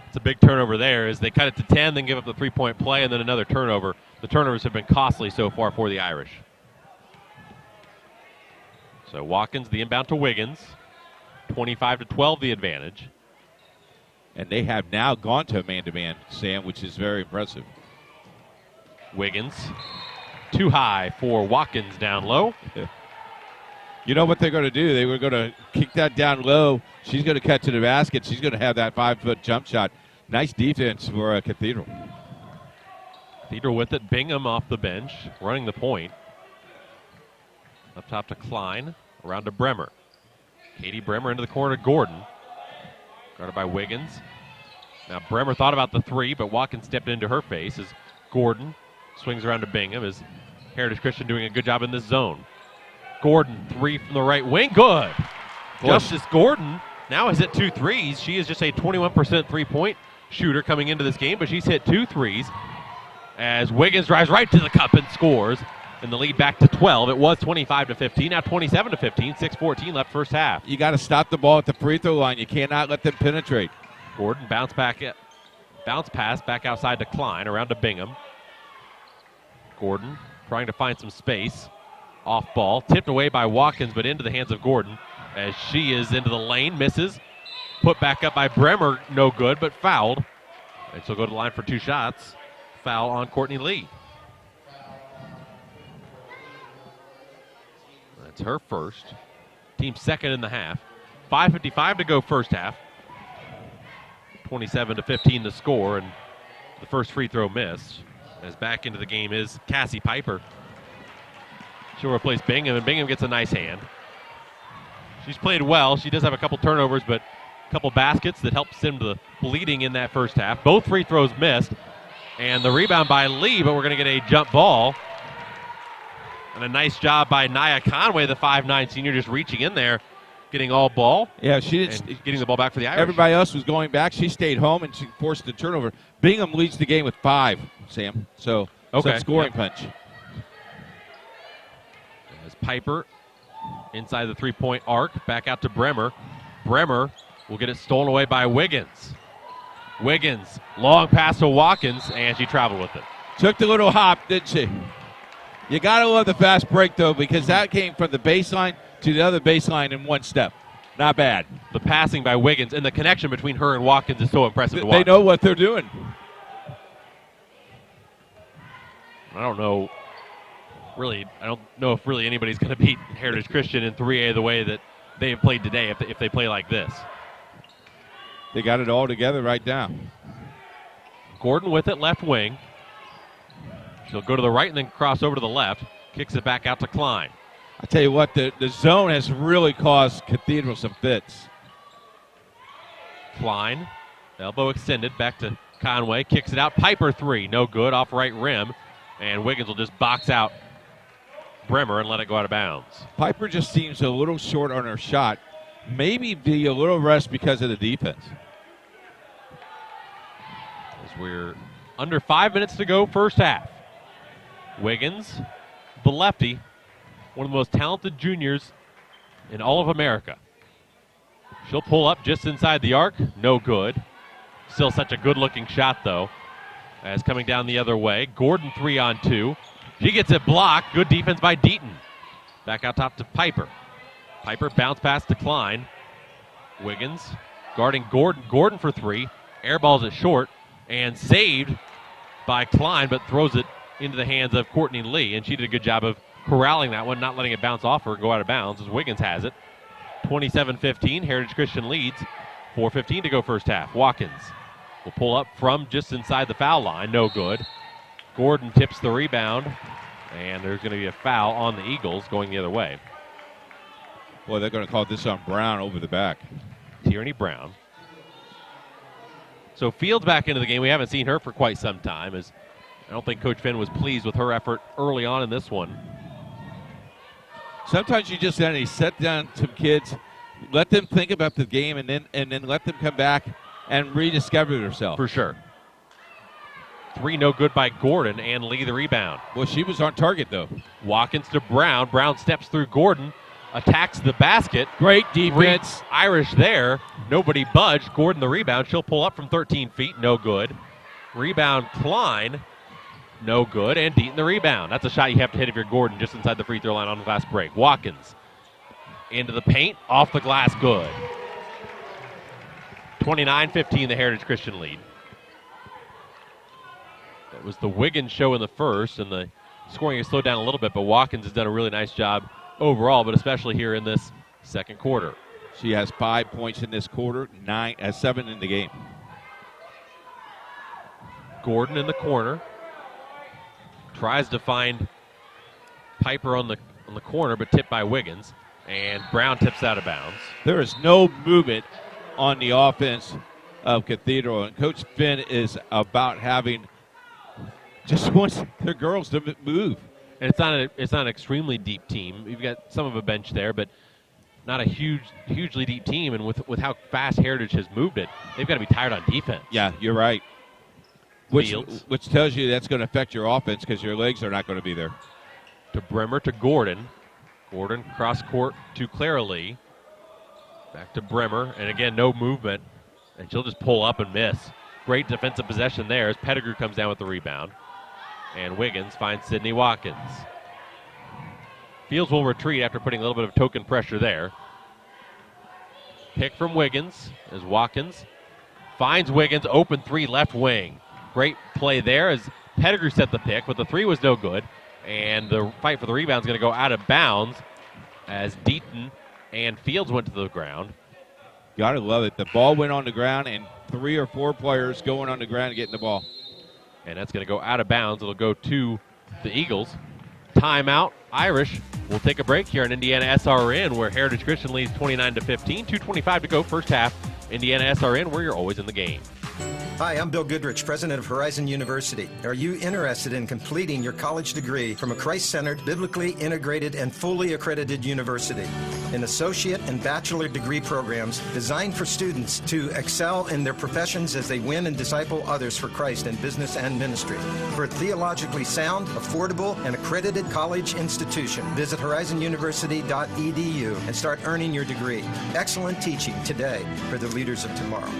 it's a big turnover there as they cut it to 10, then give up the three-point play, and then another turnover. The turnovers have been costly so far for the Irish. So Watkins, the inbound to Wiggins. 25-12 the advantage. And they have now gone to a man-to-man, Sam, which is very impressive. Wiggins, too high for Watkins down low. You know what they're going to do? They were going to kick that down low. She's going to cut to the basket. She's going to have that 5-foot jump shot. Nice defense for Cathedral. Cathedral with it. Bingham off the bench, running the point. Up top to Klein, around to Bremer. Katie Bremer into the corner to Gordon. Guarded by Wiggins. Now Bremer thought about the three, but Watkins stepped into her face as Gordon swings around to Bingham. As Heritage Christian doing a good job in this zone. Gordon, three from the right wing. Good. Justice Gordon now has hit 2 threes. She is just a 21% three-point shooter coming into this game, but she's hit 2 threes as Wiggins drives right to the cup and scores. And the lead back to 12. It was 25-15, now 27-15, 6:14 left first half. You got to stop the ball at the free throw line. You cannot let them penetrate. Gordon bounce pass back outside to Klein, around to Bingham. Gordon trying to find some space. Off ball, tipped away by Watkins, but into the hands of Gordon as she is into the lane, misses. Put back up by Bremer, no good, but fouled. And she'll go to the line for 2 shots. Foul on Courtney Lee. That's her first. Team second in the half. 5:55 to go first half. 27-15 to score, and the first free throw missed. As back into the game is Cassie Piper. She'll replace Bingham, and Bingham gets a nice hand. She's played well. She does have a couple turnovers, but a couple baskets that helped stem the bleeding in that first half. Both free throws missed, and the rebound by Lee, but we're going to get a jump ball. And a nice job by Nia Conway, the 5'9 senior, just reaching in there, getting all ball. Yeah, she did. And getting the ball back for the Irish. Everybody else was going back. She stayed home, and she forced the turnover. Bingham leads the game with 5, Sam. So, scoring punch. As Piper inside the three-point arc, back out to Bremer. Bremer will get it stolen away by Wiggins. Wiggins, long pass to Watkins, and she traveled with it. Took the little hop, didn't she? You got to love the fast break, though, because that came from the baseline to the other baseline in one step. Not bad. The passing by Wiggins and the connection between her and Watkins is so impressive to watch. They know what they're doing. I don't know if really anybody's going to beat Heritage Christian in 3A the way that they have played today if they play like this. They got it all together right now. Gordon with it, left wing. She'll go to the right and then cross over to the left. Kicks it back out to Klein. I tell you what, the zone has really caused Cathedral some fits. Klein, elbow extended, back to Conway. Kicks it out. Piper three, no good, off right rim. And Wiggins will just box out Bremer and let it go out of bounds. Piper just seems a little short on her shot. Maybe be a little rest because of the defense. As we're under 5 minutes to go, first half. Wiggins, the lefty, one of the most talented juniors in all of America. She'll pull up just inside the arc. No good. Still such a good-looking shot, though. As coming down the other way. Gordon 3-on-2. She gets it blocked. Good defense by Deaton. Back out top to Piper. Piper bounce pass to Klein. Wiggins guarding Gordon. Gordon for three. Airballs it short and saved by Klein, but throws it into the hands of Courtney Lee. And she did a good job of corralling that one, not letting it bounce off her and go out of bounds as Wiggins has it. 27-15. Heritage Christian leads. 4:15 to go first half. Watkins will pull up from just inside the foul line. No good. Gordon tips the rebound, and there's going to be a foul on the Eagles going the other way. Boy, they're going to call this on Brown over the back. Tierney Brown. So Fields back into the game. We haven't seen her for quite some time, as I don't think Coach Finn was pleased with her effort early on in this one. Sometimes you just need to set down some kids, let them think about the game, and then let them come back and rediscover themselves. For sure. Three no good by Gordon, and Lee the rebound. Well, she was on target, though. Watkins to Brown. Brown steps through Gordon, attacks the basket. Great defense. Irish there. Nobody budged. Gordon the rebound. She'll pull up from 13 feet. No good. Rebound Klein. No good. And Deaton the rebound. That's a shot you have to hit if you're Gordon just inside the free throw line on the fast break. Watkins into the paint. Off the glass. Good. 29-15, the Heritage Christian lead. That was the Wiggins show in the first, and the scoring has slowed down a little bit, but Watkins has done a really nice job overall, but especially here in this second quarter. She has 5 points in this quarter, 7 in the game. Gordon in the corner. Tries to find Piper on the corner, but tipped by Wiggins. And Brown tips out of bounds. There is no movement on the offense of Cathedral, and Coach Finn is about having just wants their girls to move. And it's not an extremely deep team. You've got some of a bench there, but not a hugely deep team. And with how fast Heritage has moved it, they've got to be tired on defense. Yeah, you're right. Which tells you that's going to affect your offense because your legs are not going to be there. To Bremer to Gordon. Gordon cross court to Clara Lee. Back to Bremer, and again, no movement, and she'll just pull up and miss. Great defensive possession there as Pettigrew comes down with the rebound. And Wiggins finds Sydney Watkins. Fields will retreat after putting a little bit of token pressure there. Pick from Wiggins as Watkins finds Wiggins, open three, left wing. Great play there as Pettigrew set the pick, but the three was no good. And the fight for the rebound is going to go out of bounds as Deaton and Fields went to the ground. Gotta love it. The ball went on the ground, and 3 or 4 players going on the ground and getting the ball. And that's going to go out of bounds. It'll go to the Eagles. Timeout. Irish will take a break here in Indiana SRN, where Heritage Christian leads 29-15. 2:25 to go first half. Indiana SRN, where you're always in the game. Hi, I'm Bill Goodrich, president of Horizon University. Are you interested in completing your college degree from a Christ-centered, biblically integrated, and fully accredited university? An associate and bachelor degree programs designed for students to excel in their professions as they win and disciple others for Christ in business and ministry. For a theologically sound, affordable, and accredited college institution, visit horizonuniversity.edu and start earning your degree. Excellent teaching today for the leaders of tomorrow.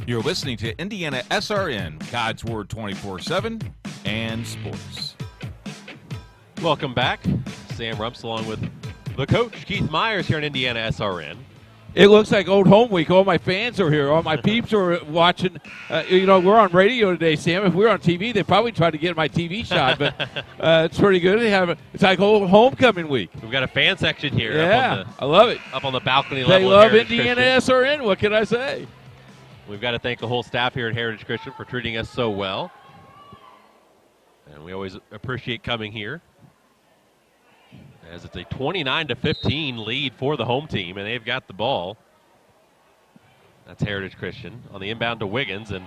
You're listening to Indiana SRN, God's Word 24/7, and sports. Welcome back. Sam Rumps along with the coach, Keith Myers, here in Indiana SRN. It looks like old home week. All my fans are here. All my peeps are watching. We're on radio today, Sam. If we were on TV, they'd probably try to get my TV shot, but it's pretty good. It's like old homecoming week. We've got a fan section here. Yeah, I love it. Up on the balcony they level. They love Heritage Indiana Christian. SRN. What can I say? We've got to thank the whole staff here at Heritage Christian for treating us so well. And we always appreciate coming here. As it's a 29-15 lead for the home team, and they've got the ball. That's Heritage Christian on the inbound to Wiggins, and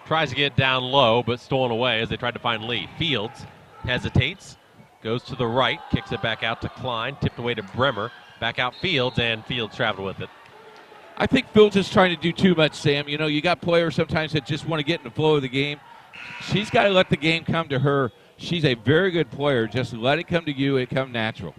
tries to get it down low, but stolen away as they tried to find Lee. Fields hesitates, goes to the right, kicks it back out to Klein, tipped away to Bremer, back out Fields, and Fields traveled with it. I think Fields is trying to do too much, Sam. You got players sometimes that just want to get in the flow of the game. She's got to let the game come to her. She's a very good player. Just let it come to you. It come natural.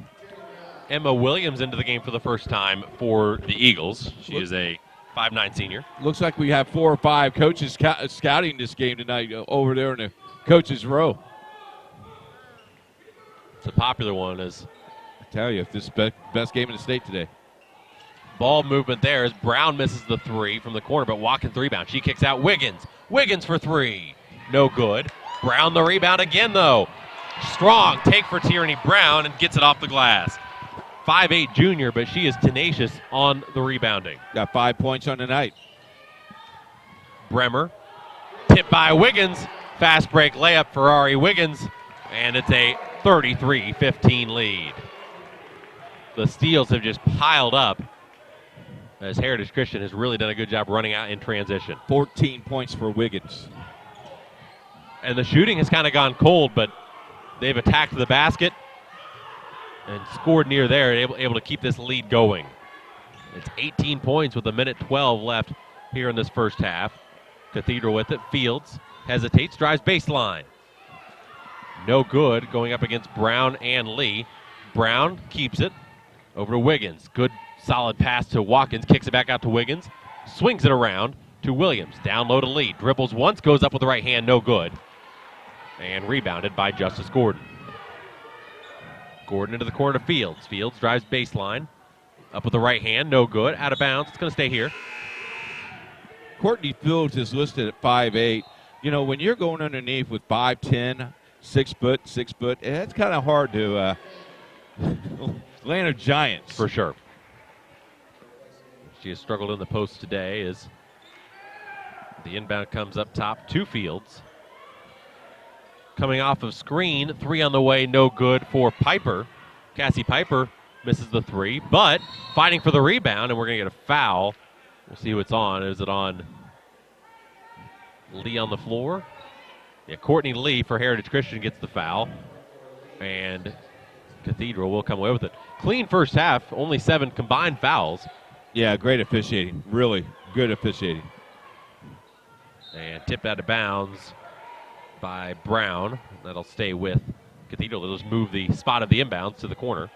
Emma Williams into the game for the first time for the Eagles. She is a 5'9" senior. Looks like we have 4 or 5 coaches scouting this game tonight over there in the coaches' row. It's a popular one. As I tell you, this is the best game in the state today. Ball movement there as Brown misses the 3 from the corner, but Watkins rebound. She kicks out Wiggins. Wiggins for 3. No good. Brown the rebound again, though. Strong take for Tierney Brown and gets it off the glass. 5'8" junior, but she is tenacious on the rebounding. Got 5 points on the night. Bremer. Tipped by Wiggins. Fast break layup for Ari Wiggins. And it's a 33-15 lead. The steals have just piled up as Heritage Christian has really done a good job running out in transition. 14 points for Wiggins. And the shooting has kind of gone cold, but they've attacked the basket and scored near there, able to keep this lead going. It's 18 points with 1:12 left here in this first half. Cathedral with it. Fields hesitates, drives baseline. No good, going up against Brown and Lee. Brown keeps it over to Wiggins. Good solid pass to Watkins, kicks it back out to Wiggins, swings it around to Williams. Down low to Lee, dribbles once, goes up with the right hand, no good. And rebounded by Justice Gordon. Gordon into the corner to Fields. Fields drives baseline. Up with the right hand, no good. Out of bounds, it's going to stay here. Courtney Fields is listed at 5'8". When you're going underneath with 5'10", 6 foot, it's kind of hard to Atlanta Giants. For sure. She has struggled in the post today as the inbound comes up top to Fields. Coming off of screen, 3 on the way, no good for Piper. Cassie Piper misses the 3, but fighting for the rebound, and we're going to get a foul. We'll see who it's on. Is it on Lee on the floor? Yeah, Courtney Lee for Heritage Christian gets the foul, and Cathedral will come away with it. Clean first half, only 7 combined fouls. Yeah, great officiating. Really good officiating. And tipped out of bounds by Brown. That'll stay with Cathedral. They'll just move the spot of the inbounds to the corner.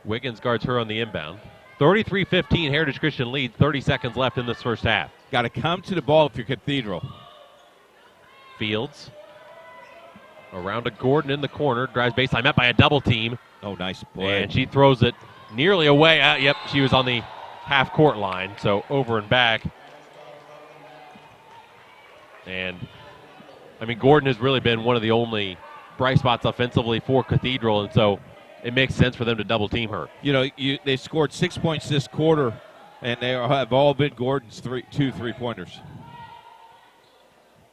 Wiggins guards her on the inbound. 33-15, Heritage Christian leads. 30 seconds left in this first half. Got to come to the ball if you're Cathedral. Fields. Around to Gordon in the corner. Drives baseline, met by a double team. Oh, nice play. And she throws it nearly away. Yep, she was on the half-court line, so over and back. And, Gordon has really been one of the only bright spots offensively for Cathedral, and so it makes sense for them to double-team her. They scored 6 points this quarter, and they have all been Gordon's 2 3-pointers.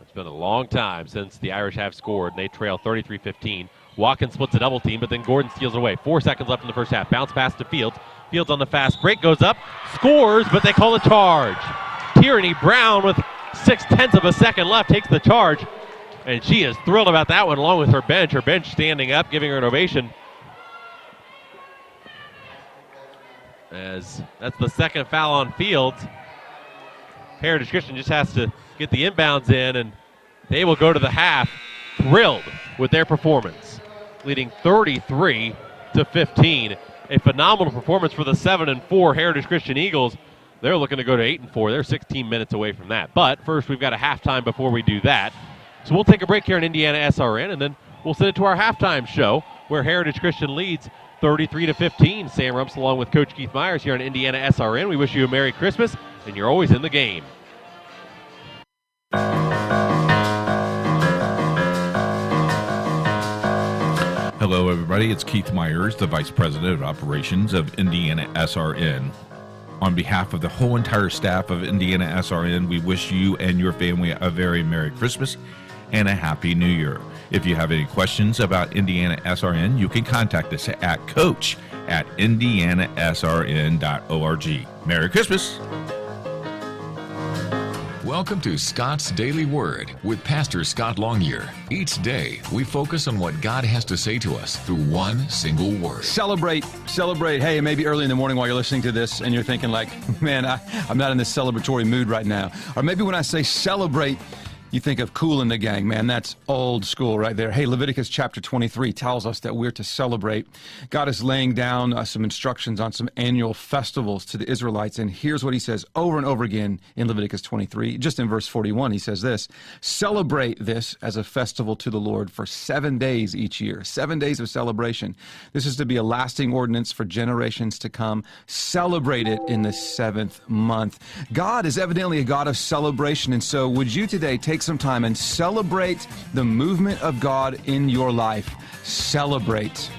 It's been a long time since the Irish have scored, and they trail 33-15. Watkins splits a double team, but then Gordon steals it away. 4 seconds left in the first half. Bounce pass to Fields. Fields on the fast break, goes up, scores, but they call a charge. Tierney Brown with 0.6 of a second left takes the charge, and she is thrilled about that one along with her bench. Her bench standing up, giving her an ovation. As that's the second foul on Fields. Heritage Christian just has to get the inbounds in, and they will go to the half thrilled with their performance, leading 33-15. A phenomenal performance for the 7-4 Heritage Christian Eagles. They're looking to go to 8-4. They're 16 minutes away from that. But first, we've got a halftime before we do that. So we'll take a break here in Indiana SRN, and then we'll send it to our halftime show where Heritage Christian leads 33-15. Sam Rumps along with Coach Keith Myers here on Indiana SRN. We wish you a Merry Christmas, and you're always in the game. Hello, everybody. It's Keith Myers, the Vice President of Operations of Indiana SRN. On behalf of the whole entire staff of Indiana SRN, we wish you and your family a very Merry Christmas and a Happy New Year. If you have any questions about Indiana SRN, you can contact us at coach@indianasrn.org. Merry Christmas. Welcome to Scott's Daily Word with Pastor Scott Longyear. Each day, we focus on what God has to say to us through one single word. Celebrate. Hey, it may be early in the morning while you're listening to this and you're thinking like, man, I'm not in this celebratory mood right now. Or maybe when I say celebrate, you think of Kool and the Gang. Man, that's old school right there. Hey, Leviticus chapter 23 tells us that we're to celebrate. God is laying down some instructions on some annual festivals to the Israelites, and here's what he says over and over again in Leviticus 23. Just in verse 41, he says this: celebrate this as a festival to the Lord for 7 days each year. 7 days of celebration. This is to be a lasting ordinance for generations to come. Celebrate it in the 7th month. God is evidently a God of celebration, and so would you today take some time and celebrate the movement of God in your life? Celebrate.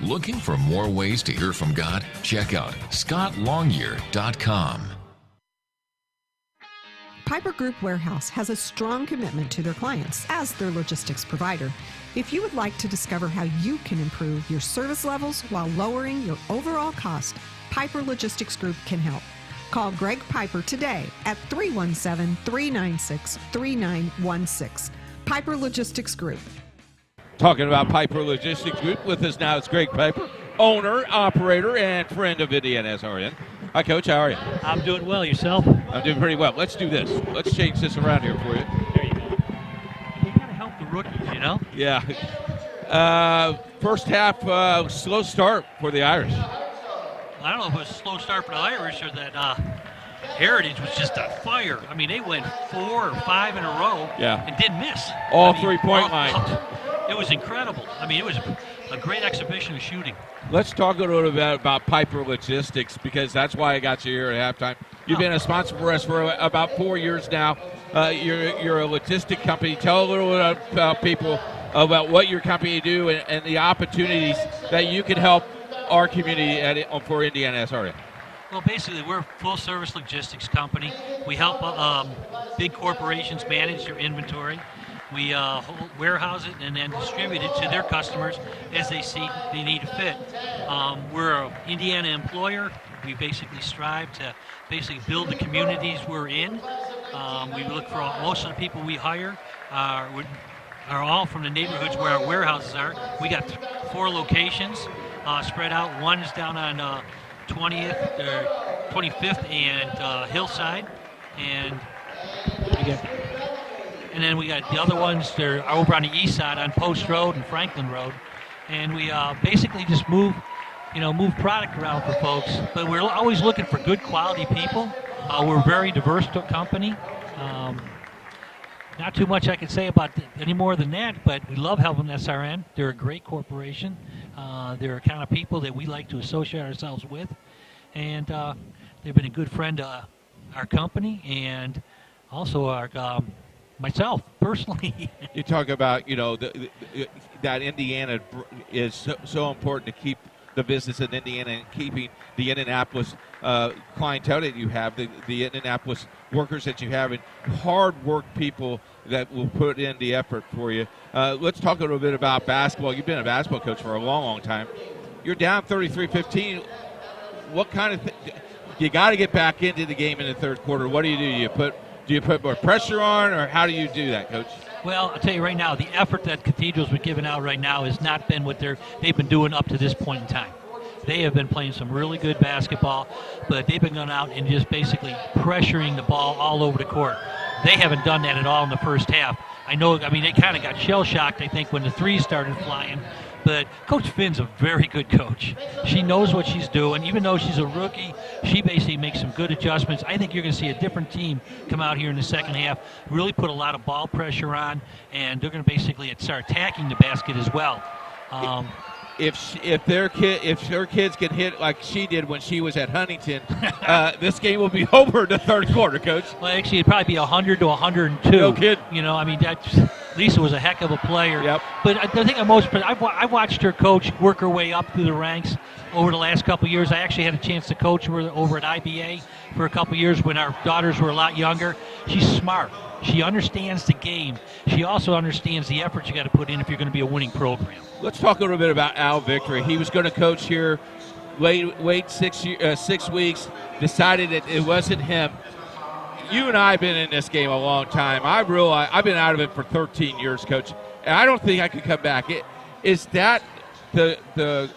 Looking for more ways to hear from God? Check out scottlongyear.com. Piper Group Warehouse has a strong commitment to their clients as their logistics provider. If you would like to discover how you can improve your service levels while lowering your overall cost, Piper Logistics Group can help. Call Greg Piper today at 317-396-3916. Piper Logistics Group. Talking about Piper Logistics Group, with us now is Greg Piper, owner, operator, and friend of Indiana SRN. Hi, Coach. How are you? I'm doing well. Yourself? I'm doing pretty well. Let's do this. Let's change this around here for you. There you go. You got to help the rookies, you know? Yeah. First half, slow start for the Irish. I don't know if it was a slow start for the Irish or that Heritage was just on fire. I mean, they went 4 or 5 in a row and didn't miss. All three-point line. It was incredible. I mean, it was a great exhibition of shooting. Let's talk a little bit about Piper Logistics, because that's why I got you here at halftime. You've been a sponsor for us for about 4 years now. You're a logistic company. Tell a little bit about people about what your company do and the opportunities that you can help our community for Indiana SRN. Well, basically, we're a full-service logistics company. We help big corporations manage their inventory. We warehouse it and then distribute it to their customers as they see they need to fit. We're an Indiana employer. We basically strive to build the communities we're in. We look for most of the people we hire are all from the neighborhoods where our warehouses are. We got 4 locations spread out. One is down on 25th and Hillside, and then we got the other ones. They're over on the east side on Post Road and Franklin Road, and we basically just move product around for folks. But we're always looking for good quality people. We're a very diverse company. Not too much I can say about any more than that, but we love helping SRN. They're a great corporation. They're the kind of people that we like to associate ourselves with, and they've been a good friend to our company and also our myself personally. You talk about that Indiana is so important to keep the business in Indiana and keeping the Indianapolis clientele that you have, the Indianapolis workers that you have, and hard work people that will put in the effort for you. Let's talk a little bit about basketball. You've been a basketball coach for a long, long time. You're down 33-15. What kind of you got to get back into the game in the third quarter? What do you do? Do you put more pressure on, or how do you do that, Coach? Well, I'll tell you right now, the effort that Cathedral's been giving out right now has not been what they've been doing up to this point in time. They have been playing some really good basketball, but they've been going out and just basically pressuring the ball all over the court. They haven't done that at all in the first half. I mean, they kind of got shell-shocked, I think, when the threes started flying. But Coach Finn's a very good coach. She knows what she's doing. Even though she's a rookie, she basically makes some good adjustments. I think you're going to see a different team come out here in the second half, really put a lot of ball pressure on, and they're going to basically start attacking the basket as well. If their kids can hit like she did when she was at Huntington, this game will be over in the third quarter, Coach. Well, actually, it'd probably be 100 to 102. No kidding. You know, I mean, Lisa was a heck of a player. Yep. But the thing I watched her coach work her way up through the ranks over the last couple of years. I actually had a chance to coach her over at IBA for a couple of years when our daughters were a lot younger. She's smart. She understands the game. She also understands the effort you got to put in if you're going to be a winning program. Let's talk a little bit about Al Victory. He was going to coach here, wait 6 weeks, decided that it wasn't him. You and I have been in this game a long time. I've been out of it for 13 years, Coach, and I don't think I could come back. Is that the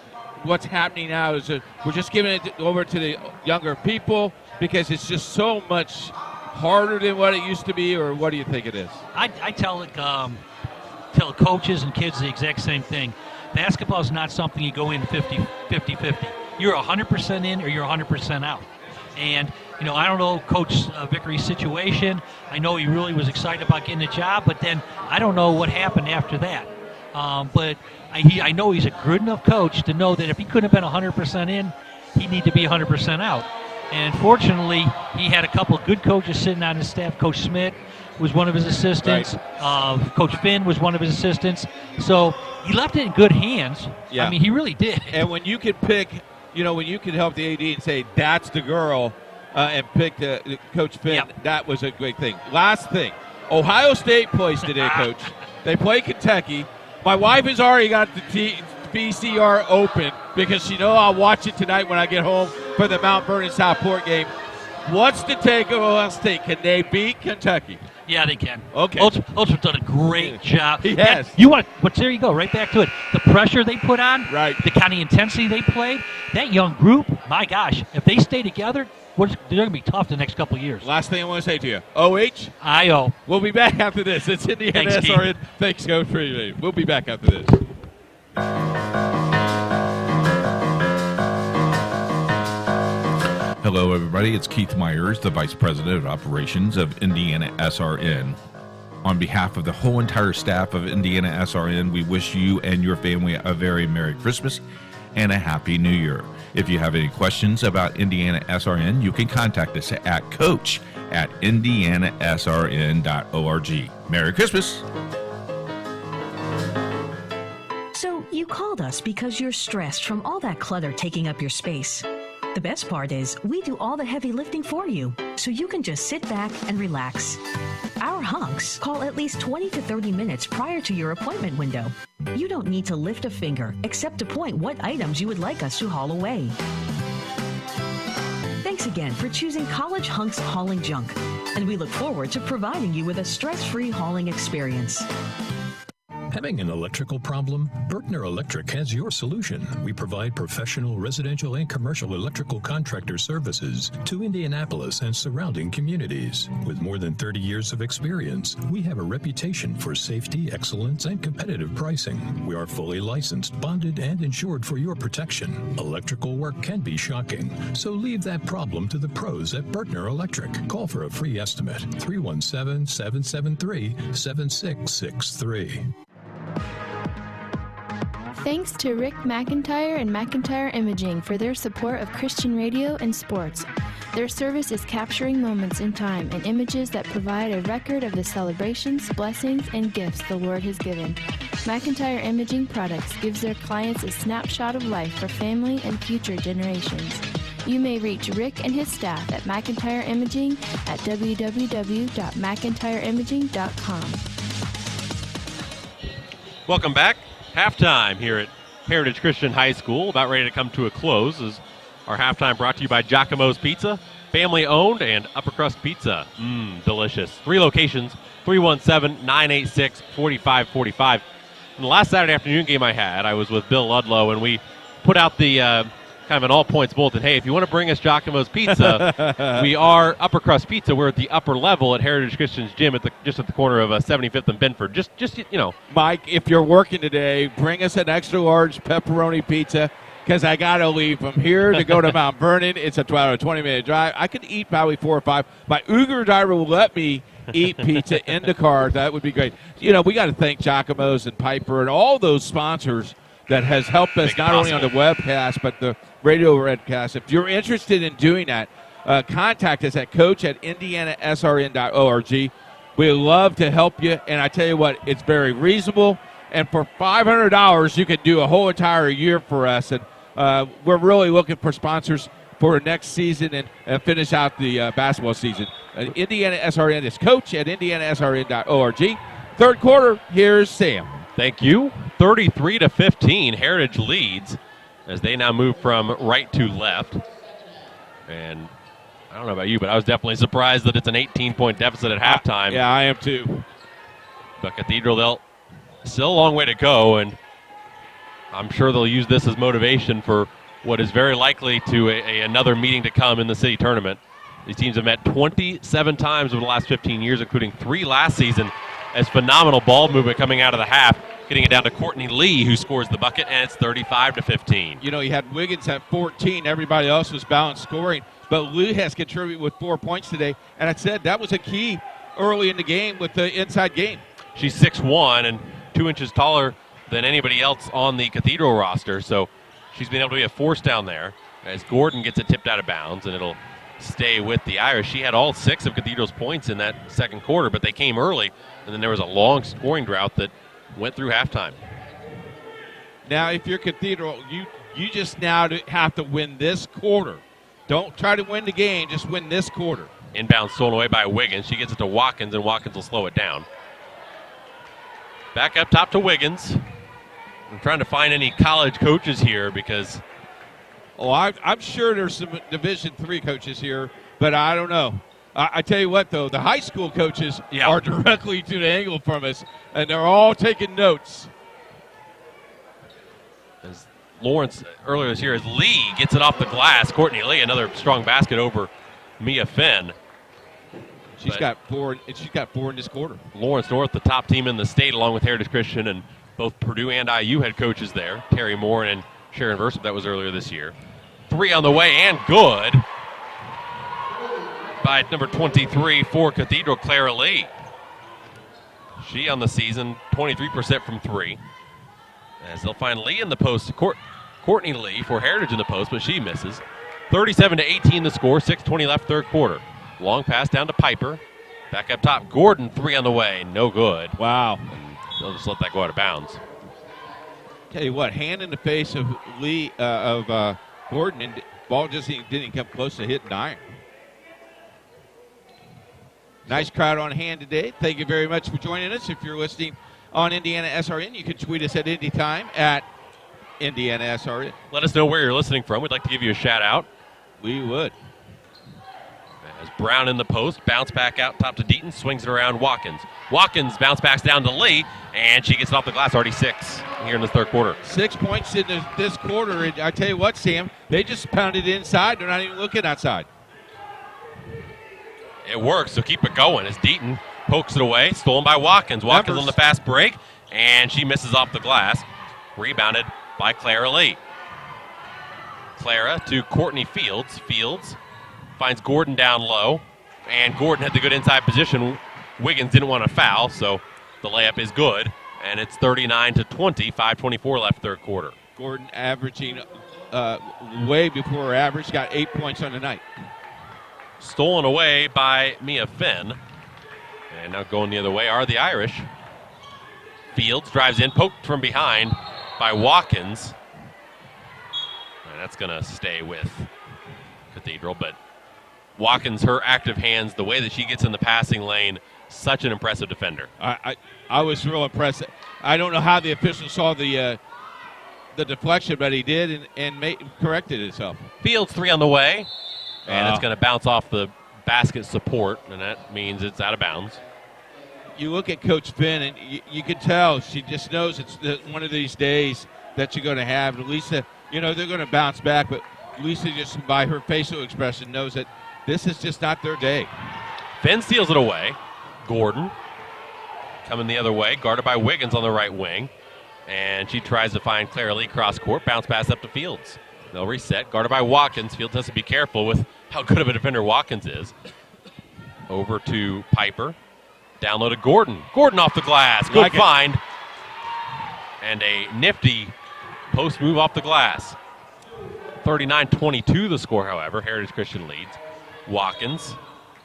what's happening now? Is we're just giving it over to the younger people because it's just so much harder than what it used to be, or what do you think it is? I tell coaches and kids the exact same thing. Basketball is not something you go in 50-50. You're 100% in or you're 100% out. And, you know, I don't know Coach Vickery's situation. I know he really was excited about getting a job, but then I don't know what happened after that. But I know he's a good enough coach to know that if he couldn't have been 100% in, he'd need to be 100% out. And fortunately, he had a couple of good coaches sitting on his staff. Coach Smith was one of his assistants. Right. Coach Finn was one of his assistants. So he left it in good hands. Yeah. I mean, he really did. And when you could pick, when you could help the AD and say, that's the girl, and pick the Coach Finn, that was a great thing. Last thing, Ohio State plays today, Coach. They play Kentucky. My wife has already got the VCR open because she knows I'll watch it tonight when I get home for the Mount Vernon Southport game. What's the take of Ohio State? Can they beat Kentucky? Yeah, they can. Okay. Holtzman's done a great job. He has. But there you go, right back to it. The pressure they put on, right. The kind of intensity they played, that young group, my gosh, if they stay together, they're going to be tough the next couple of years. Last thing I want to say to you, OH? I-O. We'll be back after this. It's Indiana SRN. Thanks, Coach. We'll be back after this. Hello, everybody. It's Keith Myers, the Vice President of Operations of Indiana SRN. On behalf of the whole entire staff of Indiana SRN, we wish you and your family a very Merry Christmas and a Happy New Year. If you have any questions about Indiana SRN, you can contact us at coach@indianasrn.org. Merry Christmas. So you called us because you're stressed from all that clutter taking up your space. The best part is we do all the heavy lifting for you, so you can just sit back and relax. Our hunks call at least 20 to 30 minutes prior to your appointment window. You don't need to lift a finger except to point what items you would like us to haul away. Thanks again for choosing College Hunks Hauling Junk, and we look forward to providing you with a stress-free hauling experience. Having an electrical problem? Berkner Electric has your solution. We provide professional residential and commercial electrical contractor services to Indianapolis and surrounding communities. With more than 30 years of experience, we have a reputation for safety, excellence, and competitive pricing. We are fully licensed, bonded, and insured for your protection. Electrical work can be shocking, so leave that problem to the pros at Berkner Electric. Call for a free estimate, 317-773-7663. Thanks to Rick McIntyre and McIntyre Imaging for their support of Christian radio and sports. Their service is capturing moments in time and images that provide a record of the celebrations, blessings, and gifts the Lord has given. McIntyre Imaging Products gives their clients a snapshot of life for family and future generations. You may reach Rick and his staff at McIntyre Imaging at www.mcintyreimaging.com. Welcome back. Halftime here at Heritage Christian High School. About ready to come to a close as our halftime brought to you by Giacomo's Pizza, family owned and upper crust pizza. Delicious. 3 locations, 317-986-4545. In the last Saturday afternoon game I was with Bill Ludlow, and we put out the kind of an all-points bulletin. Hey, if you want to bring us Giacomo's Pizza, we are upper crust pizza. We're at the upper level at Heritage Christian's Gym just at the corner of 75th and Benford. Just Mike, if you're working today, bring us an extra large pepperoni pizza, because I got to leave from here to go to Mount Vernon. It's a 20-minute drive. I could eat probably 4 or 5. My Uber driver will let me eat pizza in the car. That would be great. We got to thank Giacomo's and Piper and all those sponsors that has helped us not only on the webcast but the radio webcast. If you're interested in doing that, contact us at coach@indianasrn.org. We'd love to help you, and I tell you what, it's very reasonable. And for $500, you can do a whole entire year for us. And we're really looking for sponsors for next season and finish out the basketball season. Indiana SRN is coach@indianasrn.org. Third quarter, here's Sam. Thank you. 33-15, Heritage leads as they now move from right to left. And I don't know about you, but I was definitely surprised that it's an 18-point deficit at halftime. Yeah, I am too. But Cathedral, they'll still a long way to go, and I'm sure they'll use this as motivation for what is very likely to another meeting to come in the city tournament. These teams have met 27 times over the last 15 years, including 3 last season, as phenomenal ball movement coming out of the half, getting it down to Courtney Lee, who scores the bucket, and it's 35-15. You had Wiggins at 14. Everybody else was balanced scoring, but Lee has contributed with 4 points today, and I said that was a key early in the game with the inside game. She's 6'1" and 2 inches taller than anybody else on the Cathedral roster, so she's been able to be a force down there as Gordon gets it tipped out of bounds, and it'll stay with the Irish. She had all 6 of Cathedral's points in that second quarter, but they came early, and then there was a long scoring drought that went through halftime. Now, if you're Cathedral, you just now have to win this quarter. Don't try to win the game, just win this quarter. Inbound stolen away by Wiggins. She gets it to Watkins, and Watkins will slow it down. Back up top to Wiggins. I'm trying to find any college coaches here because... I'm sure there's some Division III coaches here, but I don't know. I tell you what, though, the high school coaches are directly to the angle from us, and they're all taking notes. As Lawrence earlier this year, as Lee gets it off the glass, Courtney Lee, another strong basket over Mia Finn. She's got 4 in this quarter. Lawrence North, the top team in the state, along with Heritage Christian, and both Purdue and IU head coaches there. Terry Moore and Sharon Versup, that was earlier this year. 3 on the way, and good by number 23 for Cathedral, Clara Lee. She on the season, 23% from 3. As they'll find Lee in the post, Courtney Lee for Heritage in the post, but she misses. 37-18 the score, 6:20 left third quarter. Long pass down to Piper. Back up top, Gordon, 3 on the way, no good. Wow. And they'll just let that go out of bounds. Tell you what, hand in the face of Lee, Gordon, and ball just didn't come close to hitting iron. Nice crowd on hand today. Thank you very much for joining us. If you're listening on Indiana SRN, you can tweet us at any time at Indiana SRN. Let us know where you're listening from. We'd like to give you a shout out. We would. As Brown in the post, bounce back out top to Deaton, swings it around Watkins. Watkins bounce backs down to Lee, and she gets it off the glass, already 6 here in the third quarter. 6 points in this quarter, and I tell you what, Sam, they just pounded inside. They're not even looking outside. It works, so keep it going as Deaton pokes it away, stolen by Watkins. Watkins on the fast break, and she misses off the glass. Rebounded by Clara Lee. Clara to Courtney Fields. Fields finds Gordon down low, and Gordon had the good inside position. Wiggins didn't want to foul, so the layup is good, and it's 39-20, 5:24 left third quarter. Gordon averaging way before her average, got 8 points on the night. stolen away by Mia Finn. And now going the other way are the Irish. Fields drives in, poked from behind by Watkins. And that's going to stay with Cathedral, but Watkins, her active hands, the way that she gets in the passing lane, such an impressive defender. I was real impressed. I don't know how the official saw the deflection, but he did and corrected itself. Fields 3 on the way, and it's going to bounce off the basket support, and that means it's out of bounds. You look at Coach Finn, and you can tell she just knows it's one of these days that you're going to have. And Lisa, they're going to bounce back, but Lisa, just by her facial expression, knows that this is just not their day. Finn steals it away. Gordon coming the other way, guarded by Wiggins on the right wing. And she tries to find Clara Lee cross court, bounce pass up to Fields. They'll reset, guarded by Watkins. Fields has to be careful with how good of a defender Watkins is. Over to Piper. Down low to Gordon. Gordon off the glass. Good find. And a nifty post move off the glass. 39-22 the score, however. Heritage Christian leads. Watkins.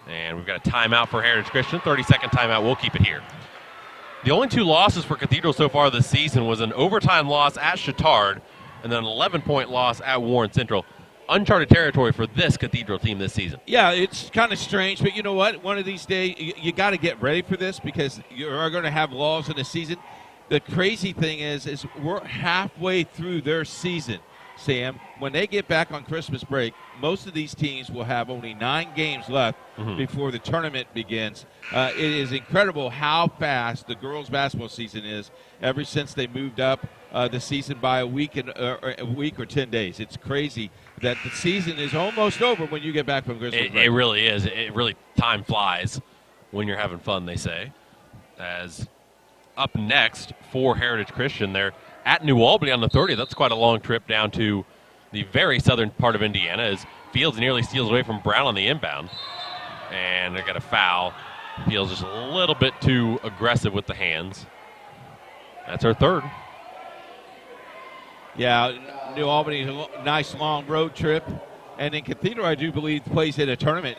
And we've got a timeout for Heritage Christian. 30-second timeout. We'll keep it here. The only 2 losses for Cathedral so far this season was an overtime loss at Chittard and then an 11-point loss at Warren Central. Uncharted territory for this Cathedral team this season. Yeah, it's kind of strange, but you know what? One of these days, you got to get ready for this because you are going to have lulls in the season. The crazy thing is we're halfway through their season, Sam. When they get back on Christmas break, most of these teams will have only 9 games left before the tournament begins. It is incredible how fast the girls' basketball season is ever since they moved up the season by a week or 10 days. It's crazy that the season is almost over when you get back from Christmas break. It really is. It really, time flies when you're having fun, they say. As up next for Heritage Christian, they're at New Albany on the 30th. That's quite a long trip down to the very southern part of Indiana as Fields nearly steals away from Brown on the inbound. And they got a foul. Fields just a little bit too aggressive with the hands. That's our third. Yeah, New Albany's a nice long road trip. And then Cathedral, I do believe, plays in a tournament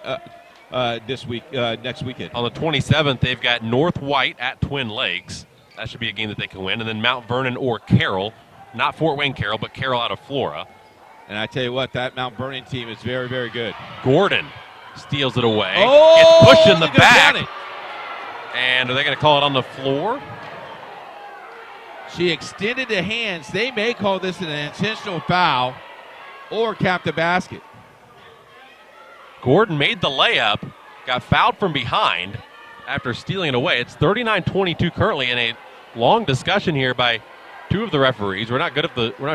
next weekend. On the 27th, they've got North White at Twin Lakes. That should be a game that they can win. And then Mount Vernon or Carroll. Not Fort Wayne Carroll, but Carroll out of Flora. And I tell you what, that Mount Vernon team is very, very good. Gordon steals it away. Oh, gets pushed in the back. And are they going to call it on the floor? She extended the hands. They may call this an intentional foul or cap the basket. Gordon made the layup, got fouled from behind after stealing it away. It's 39-22 currently in a long discussion here by 2 of the referees. We're not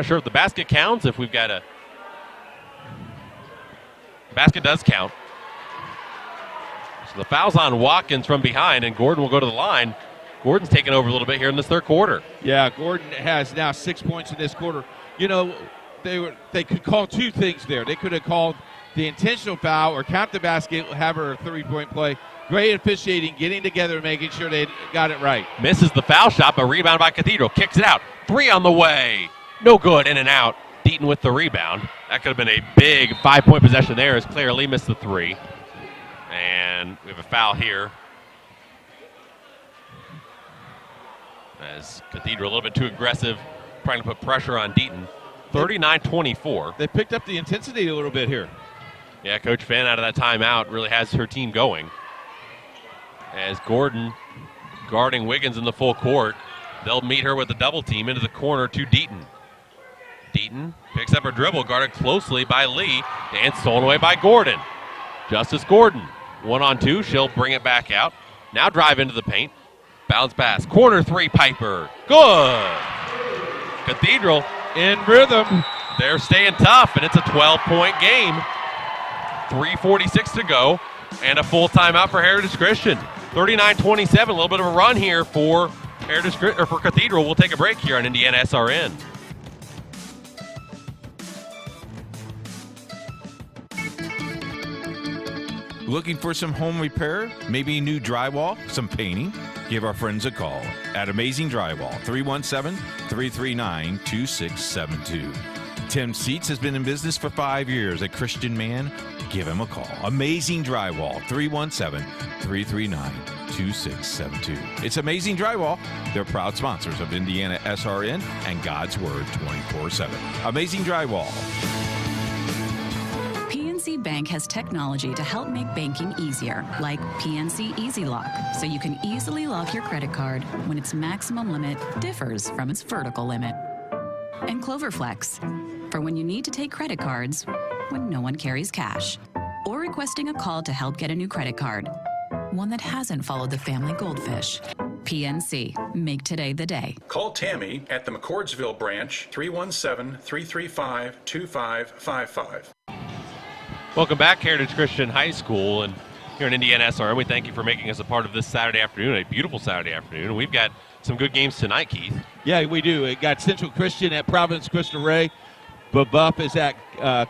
sure if the basket counts. If we've got a basket, does count. So the foul's on Watkins from behind, and Gordon will go to the line. Gordon's taken over a little bit here in this third quarter. Yeah, Gordon has now 6 points in this quarter. They could call 2 things there. They could have called the intentional foul or count the basket, have her a 3-point play. Great officiating, getting together and making sure they got it right. Misses the foul shot, but rebound by Cathedral. Kicks it out. 3 on the way. No good, in and out. Deaton with the rebound. That could have been a big 5-point possession there as Clara Lee missed the 3. And we have a foul here. As Cathedral a little bit too aggressive, trying to put pressure on Deaton. 39-24. They picked up the intensity a little bit here. Yeah, Coach Finn out of that timeout really has her team going. As Gordon guarding Wiggins in the full court. They'll meet her with a double team into the corner to Deaton. Deaton picks up her dribble, guarded closely by Lee, and stolen away by Gordon. Justice Gordon, 1-on-2, she'll bring it back out. Now drive into the paint. Bounce pass, corner 3, Piper. Good. Cathedral in rhythm. They're staying tough, and it's a 12-point game. 3:46 to go, and a full timeout for Heritage Christian. 39-27, a little bit of a run here for for Cathedral. We'll take a break here on Indiana SRN. Looking for some home repair? Maybe new drywall, some painting? Give our friends a call at Amazing Drywall, 317-339-2672. Tim Seats has been in business for 5 years, a Christian man give him a call. Amazing Drywall, 317-339-2672. It's Amazing Drywall. They're proud sponsors of Indiana SRN and God's Word 24/7. Amazing Drywall. PNC Bank has technology to help make banking easier, like PNC Easy Lock, so you can easily lock your credit card when its maximum limit differs from its vertical limit. And Cloverflex, for when you need to take credit cards when no one carries cash, or requesting a call to help get a new credit card, one that hasn't followed the family goldfish. PNC, make today the day. Call Tammy at the McCordsville branch, 317-335-2555. Welcome back, Heritage Christian High School, and here in Indiana SRM, we thank you for making us a part of this Saturday afternoon, a beautiful Saturday afternoon. We've got some good games tonight, Keith. Yeah, we do. We got Central Christian at Providence Christian Ray. Buff is at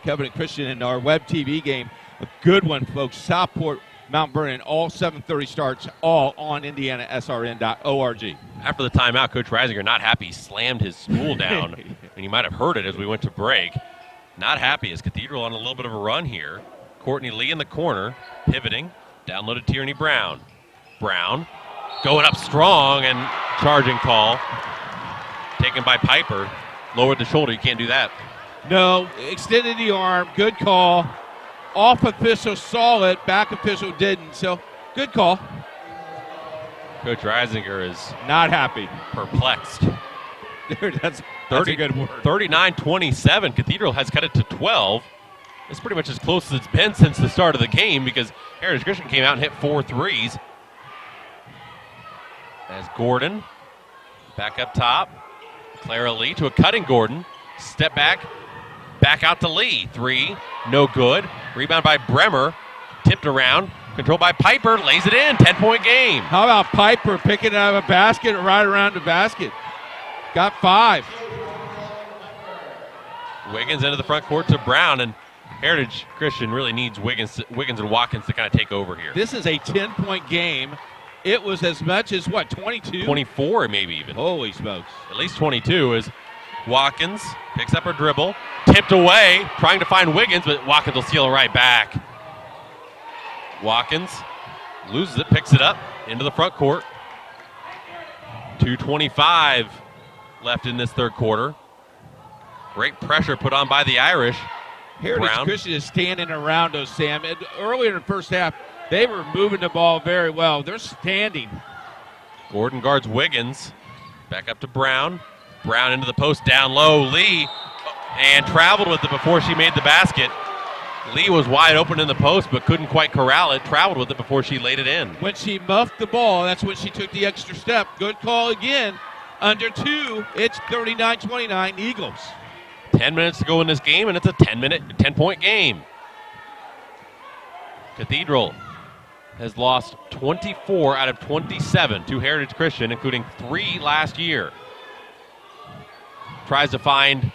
Covenant Christian in our web TV game. A good one, folks. Southport, Mount Vernon, all 7:30 starts, all on indianasrn.org. After the timeout, Coach Reisinger, not happy, slammed his stool down, and you might have heard it as we went to break. Not happy as Cathedral on a little bit of a run here. Courtney Lee in the corner, pivoting, downloaded Tierney Brown. Brown going up strong and charging call. Taken by Piper. Lowered the shoulder, you can't do that. No, extended the arm, good call. Off official saw it, back official didn't, so good call. Coach Reisinger is not happy. Perplexed. That's a good word. 39-27. Cathedral has cut it to 12. It's pretty much as close as it's been since the start of the game because Heritage Christian came out and hit 4 threes. As Gordon back up top. Clara Lee to a cutting Gordon. Step back. Back out to Lee. 3. No good. Rebound by Bremer. Tipped around. Controlled by Piper. Lays it in. 10-point game. How about Piper picking it out of a basket right around the basket? Got 5. Wiggins into the front court to Brown, and Heritage Christian really needs Wiggins and Watkins to kind of take over here. This is a 10-point game. It was as much as, 22? 24 maybe even. Holy smokes. At least 22 as Watkins picks up her dribble, tipped away, trying to find Wiggins, but Watkins will steal it right back. Watkins loses it, picks it up into the front court. 2:25 left in this third quarter. Great pressure put on by the Irish. Heritage Christian is standing around us, Sam. Earlier in the first half, they were moving the ball very well. They're standing. Gordon guards Wiggins. Back up to Brown. Brown into the post, down low. Lee, and traveled with it before she made the basket. Lee was wide open in the post, but couldn't quite corral it. Traveled with it before she laid it in. When she muffed the ball, that's when she took the extra step. Good call again. Under 2, it's 39-29 Eagles. 10 minutes to go in this game, and it's a 10-point game. Cathedral has lost 24 out of 27 to Heritage Christian, including 3 last year. Tries to find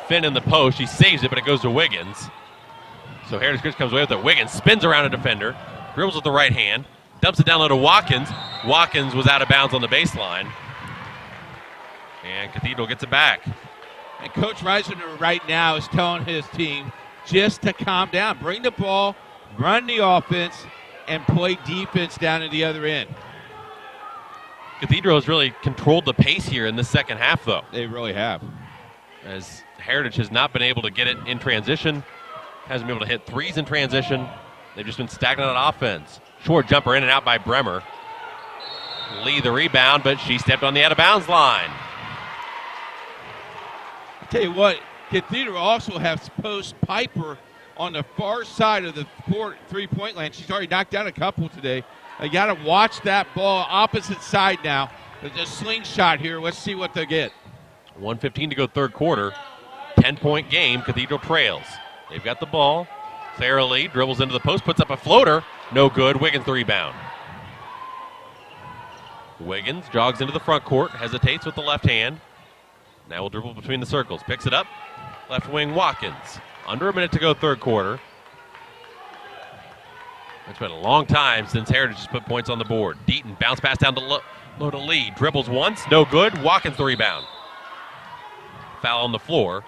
Finn in the post. She saves it, but it goes to Wiggins. So Heritage Christian comes away with it. Wiggins spins around a defender, dribbles with the right hand, dumps it down low to Watkins. Watkins was out of bounds on the baseline. And Cathedral gets it back. And Coach Reisinger right now is telling his team just to calm down. Bring the ball, run the offense, and play defense down at the other end. Cathedral has really controlled the pace here in the second half, though. They really have. As Heritage has not been able to get it in transition, hasn't been able to hit threes in transition. They've just been stagnant on offense. Short jumper in and out by Bremer. Lee the rebound, but she stepped on the out-of-bounds line. Tell you what, Cathedral also has post Piper on the far side of the court, three-point line. She's already knocked down a couple today. You got to watch that ball opposite side now. There's a slingshot here. Let's see what they get. 1:15 to go third quarter. 10-point game. Cathedral trails. They've got the ball. Clara Lee dribbles into the post, puts up a floater. No good. Wiggins the rebound. Wiggins jogs into the front court, hesitates with the left hand. Now will dribble between the circles. Picks it up. Left wing Watkins. Under a minute to go third quarter. It's been a long time since Heritage has put points on the board. Deaton bounce pass down to low to Lee. Dribbles once. No good. Watkins the rebound. Foul on the floor.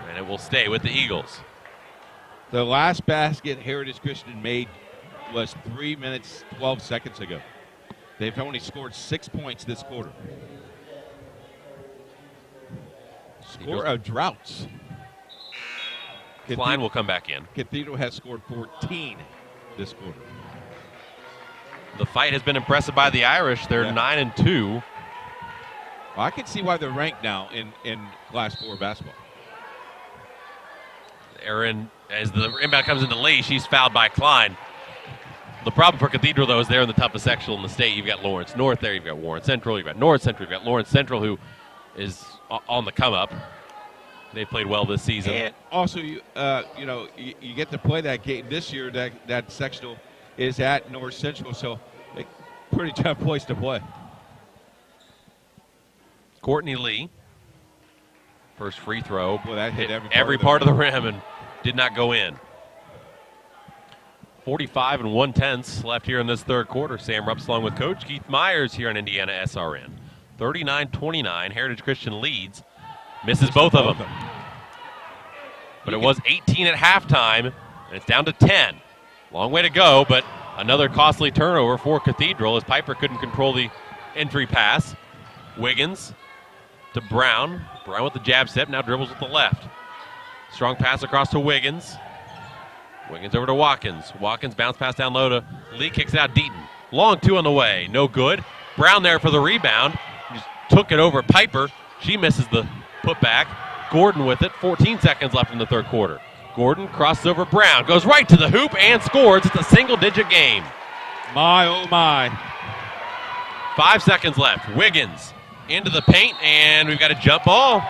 And it will stay with the Eagles. The last basket Heritage Christian made was 3 minutes, 12 seconds ago. They've only scored 6 points this quarter. Score of droughts. Klein will come back in. Cathedral has scored 14 this quarter. The fight has been impressive by the Irish. They're 9-2. Well, I can see why they're ranked now in Class 4 basketball. Aaron, as the inbound comes into Lee, she's fouled by Klein. The problem for Cathedral, though, is they're in the toughest section in the state. You've got Lawrence North there. You've got Warren Central. You've got North Central. You've got Lawrence Central, who is on the come-up. They played well this season. And also, you get to play that game this year. That sectional is at North Central, so pretty tough place to play. Courtney Lee, first free throw. Well, that hit every part of the rim and did not go in. 45 1/10 left here in this third quarter. Sam Rupp's along with Coach Keith Myers here on Indiana SRN. 39-29, Heritage Christian leads. Misses both of them. But it was 18 at halftime, and it's down to 10. Long way to go, but another costly turnover for Cathedral as Piper couldn't control the entry pass. Wiggins to Brown. Brown with the jab step, now dribbles with the left. Strong pass across to Wiggins. Wiggins over to Watkins. Watkins bounce pass down low to Lee, kicks it out Deaton. Long two on the way, no good. Brown there for the rebound. Just took it over Piper. She misses the putback. Gordon with it, 14 seconds left in the third quarter. Gordon crosses over Brown, goes right to the hoop and scores. It's a single-digit game. My, oh my. 5 seconds left. Wiggins into the paint, and we've got a jump ball.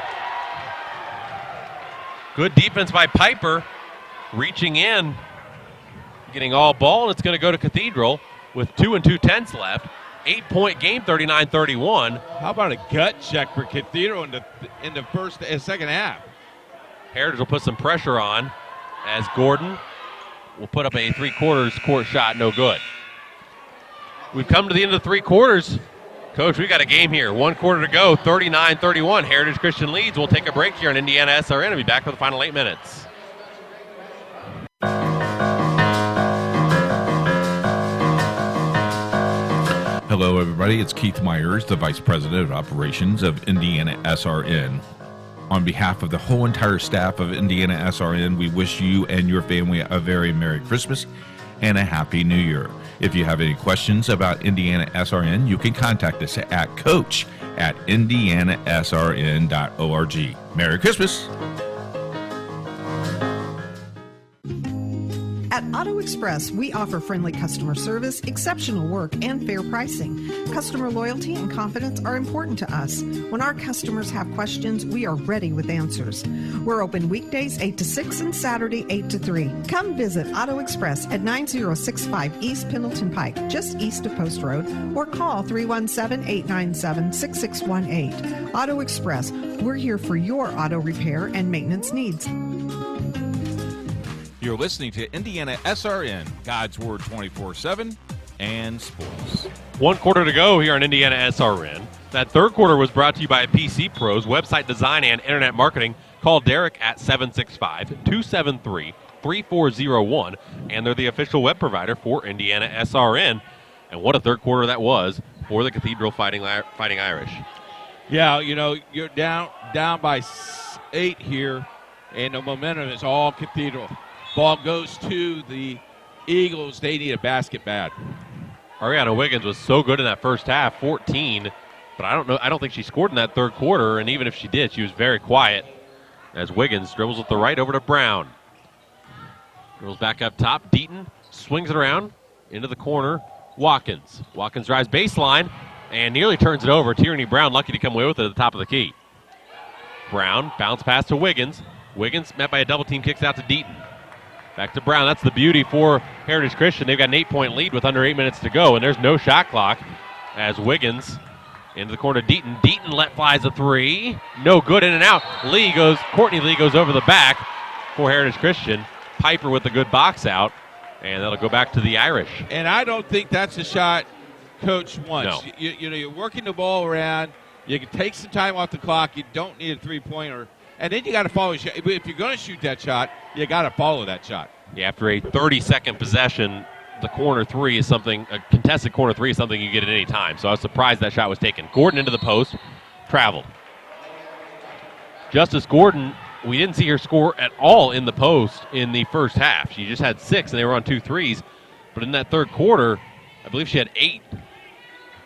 Good defense by Piper. Reaching in, getting all ball, and it's going to go to Cathedral with 2 2/10 left. 8-point game, 39-31. How about a gut check for Cathedral in the second half? Heritage will put some pressure on as Gordon will put up a three-quarters court shot, no good. We've come to the end of the three quarters. Coach, we got a game here. 1 quarter to go, 39-31. Heritage Christian leads. We'll take a break here on Indiana SRN and be back for the final 8 minutes. Hello, everybody. It's Keith Myers, the Vice President of Operations of Indiana SRN. On behalf of the whole entire staff of Indiana SRN, we wish you and your family a very Merry Christmas and a Happy New Year. If you have any questions about Indiana SRN, you can contact us at coach@indianasrn.org. Merry Christmas. At Auto Express, we offer friendly customer service, exceptional work, and fair pricing. Customer loyalty and confidence are important to us. When our customers have questions, we are ready with answers. We're open weekdays 8 to 6 and Saturday 8 to 3. Come visit Auto Express at 9065 East Pendleton Pike, just east of Post Road, or call 317-897-6618. Auto Express, we're here for your auto repair and maintenance needs. You're listening to Indiana SRN, God's Word 24/7, and sports. 1 quarter to go here on Indiana SRN. That third quarter was brought to you by PC Pros, website design and internet marketing. Call Derek at 765-273-3401, and they're the official web provider for Indiana SRN. And what a third quarter that was for the Cathedral Fighting Irish. Yeah, you're down by 8 here, and the momentum is all Cathedral. Ball goes to the Eagles. They need a basket bad. Ariana Wiggins was so good in that first half, 14, but I don't think she scored in that third quarter, and even if she did, she was very quiet as Wiggins dribbles with the right over to Brown. Dribbles back up top. Deaton swings it around into the corner. Watkins drives baseline and nearly turns it over. Tierney Brown lucky to come away with it at the top of the key. Brown bounce pass to Wiggins. Wiggins met by a double team, kicks out to Deaton. Back to Brown. That's the beauty for Heritage Christian. They've got an 8-point lead with under 8 minutes to go, and there's no shot clock as Wiggins into the corner. Deaton flies a three. No good, in and out. Courtney Lee goes over the back for Heritage Christian. Piper with a good box out, and that'll go back to the Irish. And I don't think that's a shot Coach wants. No. You're working the ball around. You can take some time off the clock. You don't need a three-pointer. And then you got to follow. If you're going to shoot that shot, you got to follow that shot. Yeah, after a 30-second possession, the corner three is something, a contested corner three is something you get at any time. So I was surprised that shot was taken. Gordon into the post, traveled. Justice Gordon, we didn't see her score at all in the post in the first half. She just had 6, and they were on 2 threes. But in that third quarter, I believe she had 8.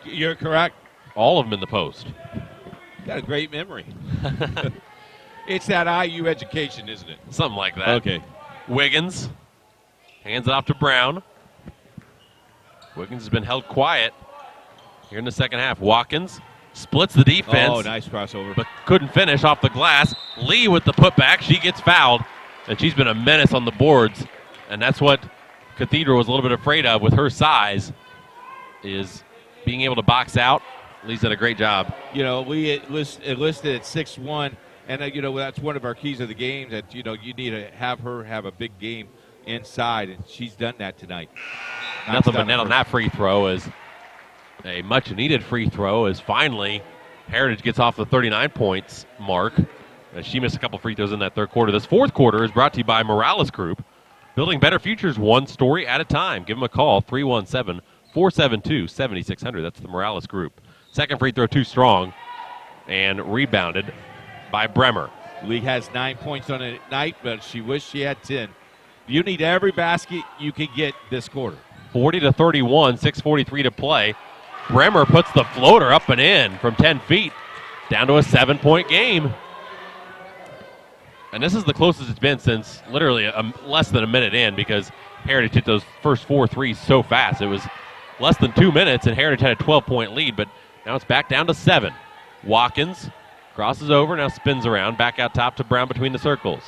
You're correct. All of them in the post. Got a great memory. It's that IU education, isn't it? Something like that. Okay. Wiggins hands it off to Brown. Wiggins has been held quiet here in the second half. Watkins splits the defense. Oh, nice crossover. But couldn't finish off the glass. Lee with the putback. She gets fouled, and she's been a menace on the boards. And that's what Cathedral was a little bit afraid of with her size, is being able to box out. Lee's done a great job. You know, Lee listed at 6'1", and that's one of our keys of the game, that you need to have her have a big game inside, and she's done that tonight. Nothing but net on that free throw, is a much-needed free throw, as finally Heritage gets off the 39 points mark. She missed a couple free throws in that third quarter. This fourth quarter is brought to you by Morales Group, building better futures one story at a time. Give them a call, 317-472-7600. That's the Morales Group. Second free throw too strong, and rebounded by Bremer. Lee has 9 points on a night, but she wished she had 10. You need every basket you can get this quarter. 40-31, 6:43 to play. Bremer puts the floater up and in from 10 feet, down to a 7-point game. And this is the closest it's been since literally less than a minute in, because Heritage hit those first 4 threes so fast. It was less than 2 minutes, and Heritage had a 12-point lead, but now it's back down to 7. Watkins crosses over, now spins around, back out top to Brown between the circles.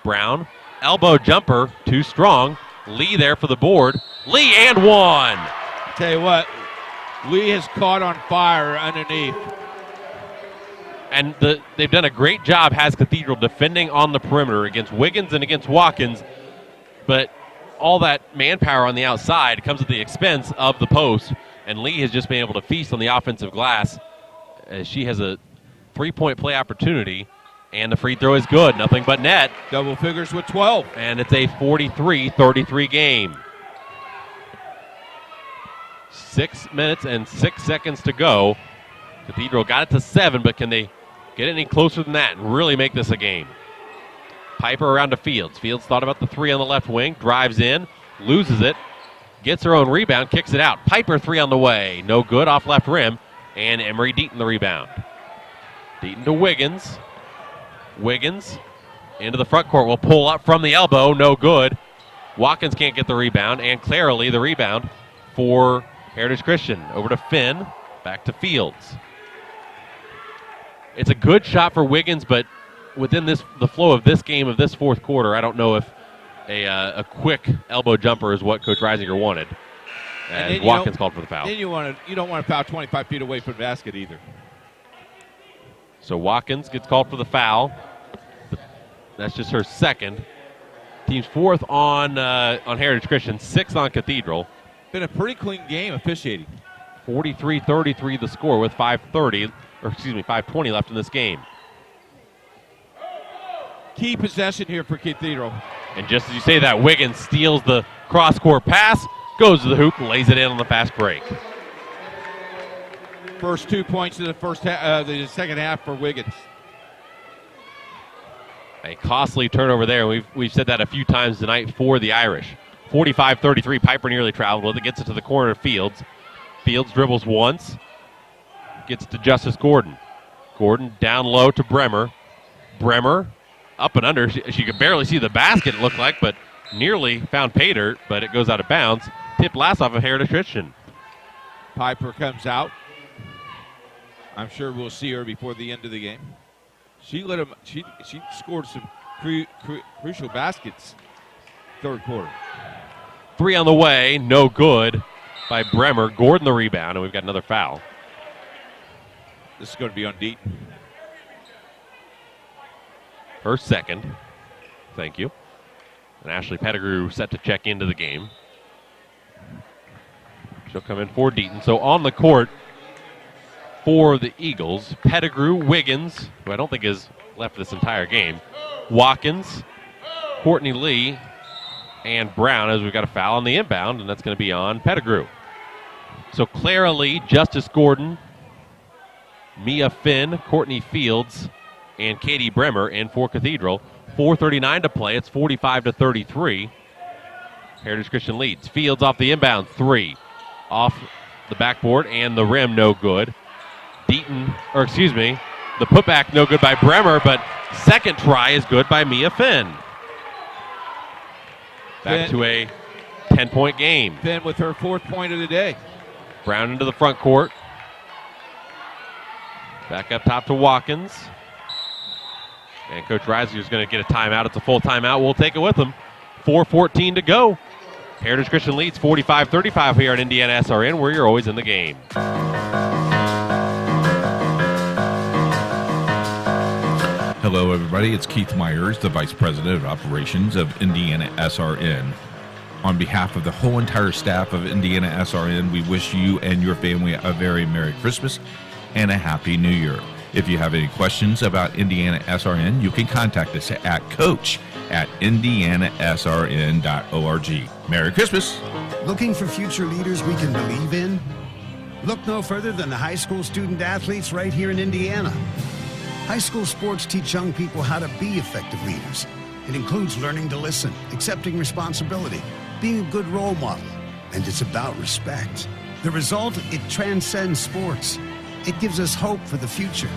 Brown, elbow jumper, too strong. Lee there for the board. Lee and one. Tell you what, Lee has caught on fire underneath. And they've done a great job, has Cathedral, defending on the perimeter against Wiggins and against Watkins. But all that manpower on the outside comes at the expense of the post. And Lee has just been able to feast on the offensive glass, as she has a 3-point play opportunity. And the free throw is good. Nothing but net. Double figures with 12. And it's a 43-33 game. 6 minutes and 6 seconds to go. Cathedral got it to 7, but can they get any closer than that and really make this a game? Piper around to Fields. Fields thought about the 3 on the left wing. Drives in. Loses it. Gets her own rebound. Kicks it out. Piper 3 on the way. No good. Off left rim. And Emery Deaton the rebound. Deaton to Wiggins. Wiggins into the front court. Will pull up from the elbow. No good. Watkins can't get the rebound. And Clara Lee the rebound for Heritage Christian. Over to Finn. Back to Fields. It's a good shot for Wiggins, but within the flow of this game, of this fourth quarter, I don't know if a quick elbow jumper is what Coach Reisinger wanted. And Watkins called for the foul. Then you don't want to foul 25 feet away from the basket either. So Watkins gets called for the foul. That's just her second. Team's fourth on Heritage Christian, 6th on Cathedral. Been a pretty clean game officiating. 43-33 the score with 5:20 left in this game. Key possession here for Cathedral. And just as you say that, Wiggins steals the cross-court pass, goes to the hoop, lays it in on the fast break. First 2 points in the second half for Wiggins. A costly turnover there. We've said that a few times tonight for the Irish. 45-33, Piper nearly traveled with it, gets it to the corner of Fields. Fields dribbles once, gets to Justice Gordon. Gordon down low to Bremer. Bremer up and under. She could barely see the basket, it looked like, but nearly found Pater, but it goes out of bounds. Tipped last off of Heritage Christian. Piper comes out. I'm sure we'll see her before the end of the game. She scored some crucial baskets third quarter. 3 on the way, no good by Bremer. Gordon the rebound, and we've got another foul. This is going to be on Deaton. Her second. Thank you. And Ashley Pettigrew set to check into the game. She'll come in for Deaton. So on the court for the Eagles, Pettigrew, Wiggins, who I don't think is left this entire game. Watkins, Courtney Lee, and Brown, as we've got a foul on the inbound, and that's going to be on Pettigrew. So Clara Lee, Justice Gordon, Mia Finn, Courtney Fields, and Katie Bremer in for Cathedral. 4:39 to play. It's 45-33. Heritage Christian leads. Fields off the inbound, 3. Off the backboard and the rim, no good. The putback no good by Bremer, but second try is good by Mia Finn. Back to a 10-point game. Finn with her 4th point of the day. Brown into the front court. Back up top to Watkins. And Coach Reisler is going to get a timeout. It's a full timeout. We'll take it with him. 4:14 to go. Heritage Christian leads 45-35 here at Indiana SRN, where you're always in the game. Hello, everybody. It's Keith Myers, the Vice President of Operations of Indiana SRN. On behalf of the whole entire staff of Indiana SRN, we wish you and your family a very Merry Christmas and a Happy New Year. If you have any questions about Indiana SRN, you can contact us at coach@indianasrn.org. Merry Christmas. Looking for future leaders we can believe in? Look no further than the high school student athletes right here in Indiana. High school sports teach young people how to be effective leaders. It includes learning to listen, accepting responsibility, being a good role model, and it's about respect. The result, it transcends sports. It gives us hope for the future.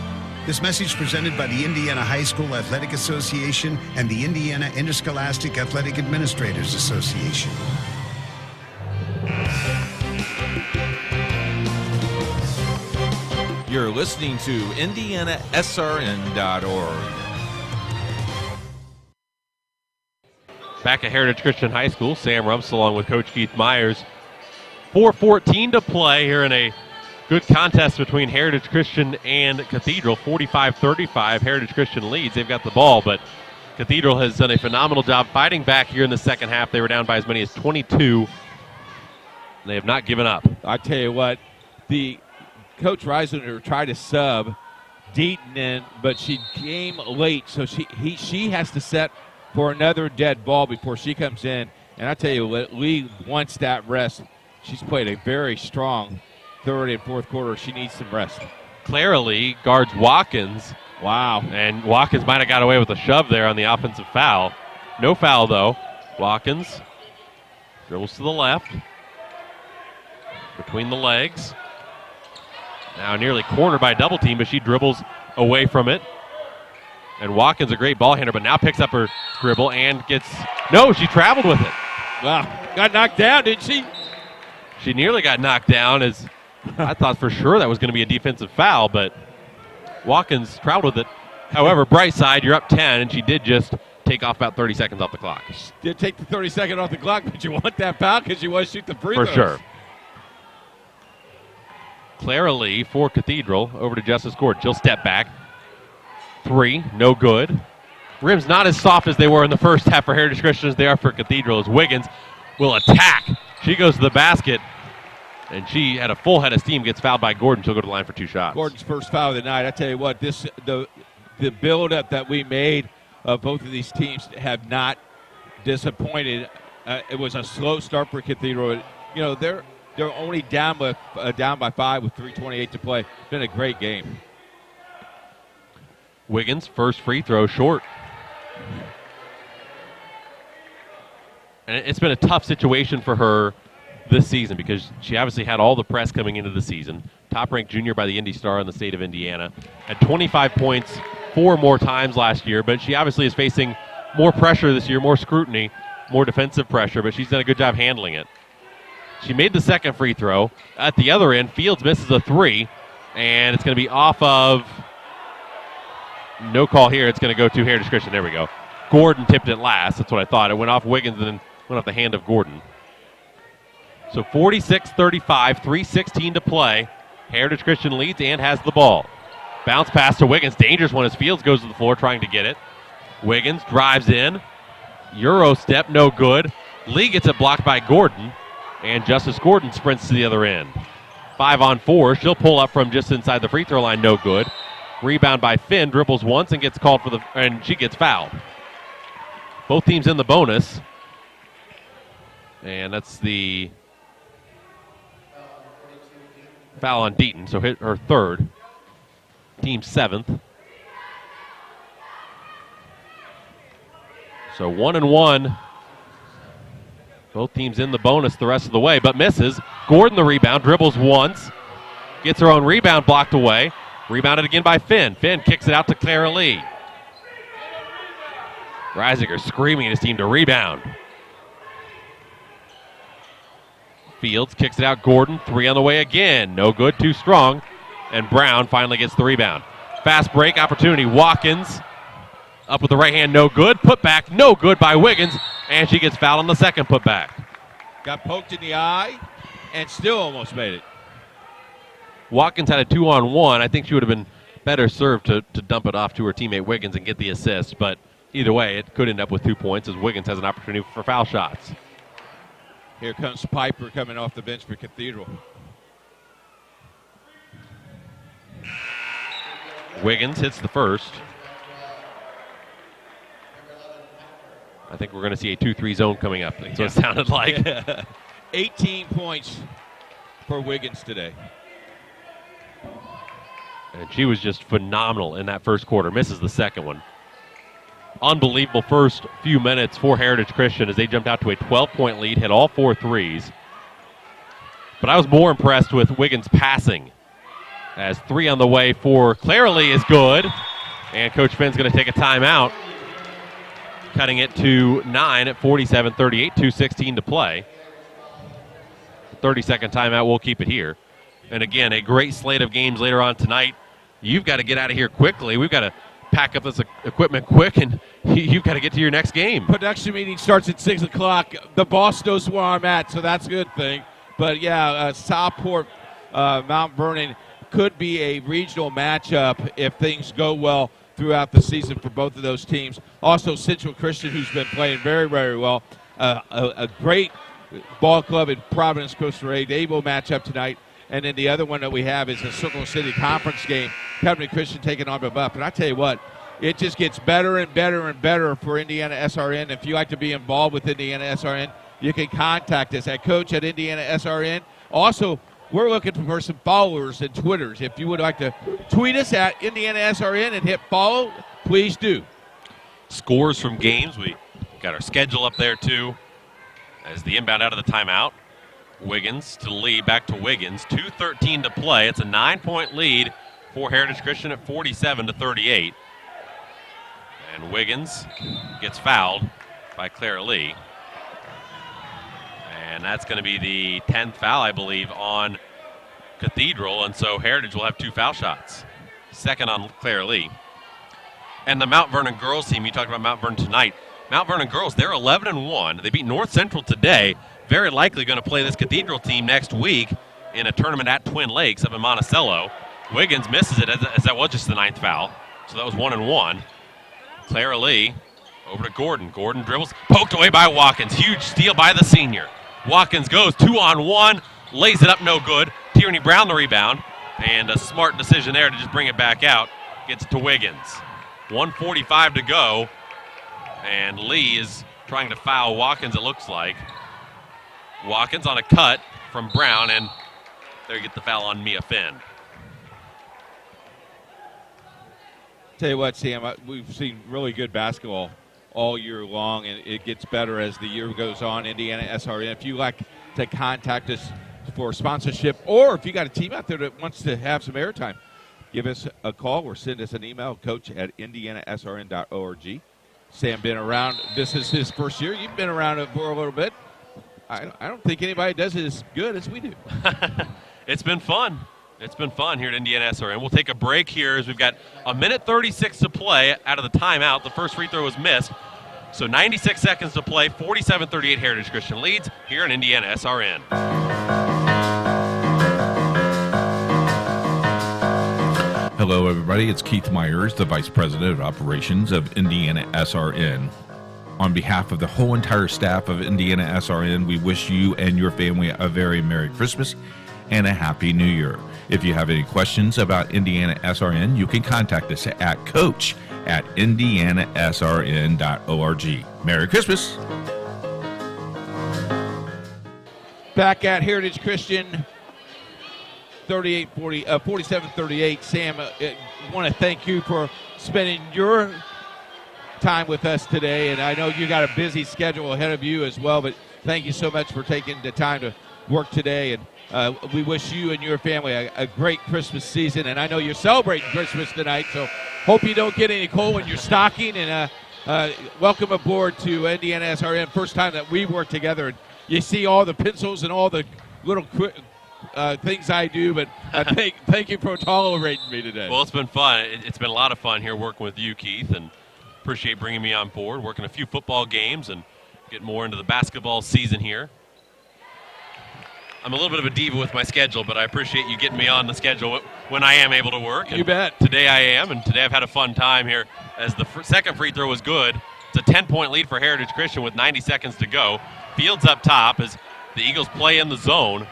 This message presented by the Indiana High School Athletic Association and the Indiana Interscholastic Athletic Administrators Association. You're listening to IndianaSRN.org. Back at Heritage Christian High School, Sam Rumps along with Coach Keith Myers. 4:14 to play here in a good contest between Heritage Christian and Cathedral. 45-35. Heritage Christian leads. They've got the ball, but Cathedral has done a phenomenal job fighting back here in the second half. They were down by as many as 22. They have not given up. I tell you what, the Coach Reisler tried to sub Deaton in, but she came late, so she has to set for another dead ball before she comes in. And I tell you what, Lee wants that rest. She's played a very strong third and fourth quarter. She needs some rest. Clara Lee guards Watkins. Wow. And Watkins might have got away with a shove there on the offensive foul. No foul, though. Watkins dribbles to the left. Between the legs. Now nearly cornered by a double team, but she dribbles away from it. And Watkins, a great ball handler, but now picks up her dribble and she traveled with it. Wow. Got knocked down, didn't she? She nearly got knocked down, as I thought for sure that was going to be a defensive foul, but Watkins traveled with it. However, bright side, you're up 10, and she did just take off about 30 seconds off the clock. She did take the 30 seconds off the clock, but you want that foul because you want to shoot the free throws. throws. For sure. Clara Lee for Cathedral over to Justice Gordon. She'll step back. 3, no good. Rim's not as soft as they were in the first half for Heritage Christian as they are for Cathedral, as Wiggins will attack. She goes to the basket, and she had a full head of steam, gets fouled by Gordon. She'll go to the line for 2 shots. Gordon's first foul of the night. I tell you what, the build-up that we made of both of these teams have not disappointed. It was a slow start for Cathedral. You know, they're only down by 5 with 3:28 to play. It's been a great game. Wiggins, first free throw short. And it's been a tough situation for her this season because she obviously had all the press coming into the season. Top-ranked junior by the Indy Star in the state of Indiana. Had 25 points 4 more times last year, but she obviously is facing more pressure this year, more scrutiny, more defensive pressure, but she's done a good job handling it. She made the second free throw. At the other end, Fields misses a 3, and it's going to be off of no call here. It's going to go to Heritage Christian. There we go. Gordon tipped it last. That's what I thought. It went off Wiggins and then went off the hand of Gordon. So 46-35, 3:16 to play. Heritage Christian leads and has the ball. Bounce pass to Wiggins. Dangerous one as Fields goes to the floor trying to get it. Wiggins drives in. Euro step, no good. Lee gets it blocked by Gordon. And Justice Gordon sprints to the other end. 5-on-4. She'll pull up from just inside the free throw line, no good. Rebound by Finn, dribbles once and gets called and she gets fouled. Both teams in the bonus. And that's the foul on Deaton, so hit her third. Team 7th. So 1-1. Both teams in the bonus the rest of the way, but misses. Gordon the rebound, dribbles once. Gets her own rebound blocked away. Rebounded again by Finn. Finn kicks it out to Clara Lee. Reisinger screaming at his team to rebound. Fields kicks it out. Gordon, 3 on the way again. No good, too strong. And Brown finally gets the rebound. Fast break opportunity. Watkins up with the right hand, no good. Put back, no good by Wiggins. And she gets fouled on the second putback. Got poked in the eye and still almost made it. Watkins had a 2-on-1. I think she would have been better served to dump it off to her teammate Wiggins and get the assist. But either way, it could end up with 2 points as Wiggins has an opportunity for foul shots. Here comes Piper coming off the bench for Cathedral. Wiggins hits the first. I think we're going to see a 2-3 zone coming up. That's what it sounded like. 18 points for Wiggins today. And she was just phenomenal in that first quarter. Misses the second one. Unbelievable first few minutes for Heritage Christian as they jumped out to a 12-point lead, hit all 4 threes. But I was more impressed with Wiggins' passing, as 3 on the way for Clara Lee is good. And Coach Finn's going to take a timeout, cutting it to 9 at 47-38, 2:16 to play. 30-second timeout, we'll keep it here. And again, a great slate of games later on tonight. You've got to get out of here quickly. We've got to pack up this equipment quick, and you've got to get to your next game. Production meeting starts at 6 o'clock. The boss knows where I'm at, so that's a good thing. But, yeah, Southport, Mount Vernon could be a regional matchup if things go well throughout the season for both of those teams. Also, Central Christian, who's been playing very, very well. A great ball club in Providence, Costa Rica. They will match up tonight. And then the other one that we have is the Circle City Conference game. Covenant Christian taking on Buff. And I tell you what, it just gets better and better and better for Indiana SRN. If you like to be involved with Indiana SRN, you can contact us at Coach at Indiana SRN. Also, we're looking for some followers and Twitters. If you would like to tweet us at Indiana SRN and hit follow, please do. Scores from games. We got our schedule up there, too, as the inbound out of the timeout. Wiggins to Lee, back to Wiggins. 2:13 to play. It's a 9-point lead for Heritage Christian at 47-38. And Wiggins gets fouled by Clara Lee. And that's going to be the 10th foul, I believe, on Cathedral. And so Heritage will have 2 foul shots. Second on Clara Lee. And the Mount Vernon girls team, you talked about Mount Vernon tonight. Mount Vernon girls, they're 11-1. They beat North Central today. Very likely going to play this Cathedral team next week in a tournament at Twin Lakes up in Monticello. Wiggins misses it as that was just the 9th foul. So that was 1-1. Clara Lee over to Gordon. Gordon dribbles, poked away by Watkins. Huge steal by the senior. Watkins goes 2-on-1, lays it up, no good. Tierney Brown the rebound, and a smart decision there to just bring it back out. Gets it to Wiggins. 1:45 to go, and Lee is trying to foul Watkins, it looks like. Watkins on a cut from Brown, and there you get the foul on Mia Finn. Tell you what, Sam, we've seen really good basketball all year long, and it gets better as the year goes on. Indiana SRN, if you like to contact us for sponsorship, or if you got a team out there that wants to have some airtime, give us a call or send us an email, coach at indianasrn.org. Sam been around. This is his first year. You've been around it for a little bit. I don't think anybody does it as good as we do. It's been fun. It's been fun here at Indiana SRN. We'll take a break here as we've got 1:36 to play out of the timeout. The first free throw was missed. So 96 seconds to play. 47-38 Heritage Christian leads here in Indiana SRN. Hello, everybody. It's Keith Myers, the Vice President of Operations of Indiana SRN. On behalf of the whole entire staff of Indiana SRN, we wish you and your family a very Merry Christmas and a Happy New Year. If you have any questions about Indiana SRN, you can contact us at coach@indianasrn.org. Merry Christmas. Back at Heritage Christian, 47-38. Sam, I want to thank you for spending your time with us today, and I know you got a busy schedule ahead of you as well, but thank you so much for taking the time to work today, and we wish you and your family a great Christmas season, and I know you're celebrating Christmas tonight, so hope you don't get any cold in your stocking, and welcome aboard to Indiana SRN. First time that we work together, and you see all the pencils and all the little things I do, but thank you for tolerating me today. Well, it's been fun. It's been a lot of fun here working with you, Keith, and appreciate bringing me on board, working a few football games and getting more into the basketball season here. I'm a little bit of a diva with my schedule, but I appreciate you getting me on the schedule when I am able to work. You bet. Today I am, and today I've had a fun time here as the second free throw was good. It's a 10-point lead for Heritage Christian with 90 seconds to go. Fields up top as the Eagles play in the zone.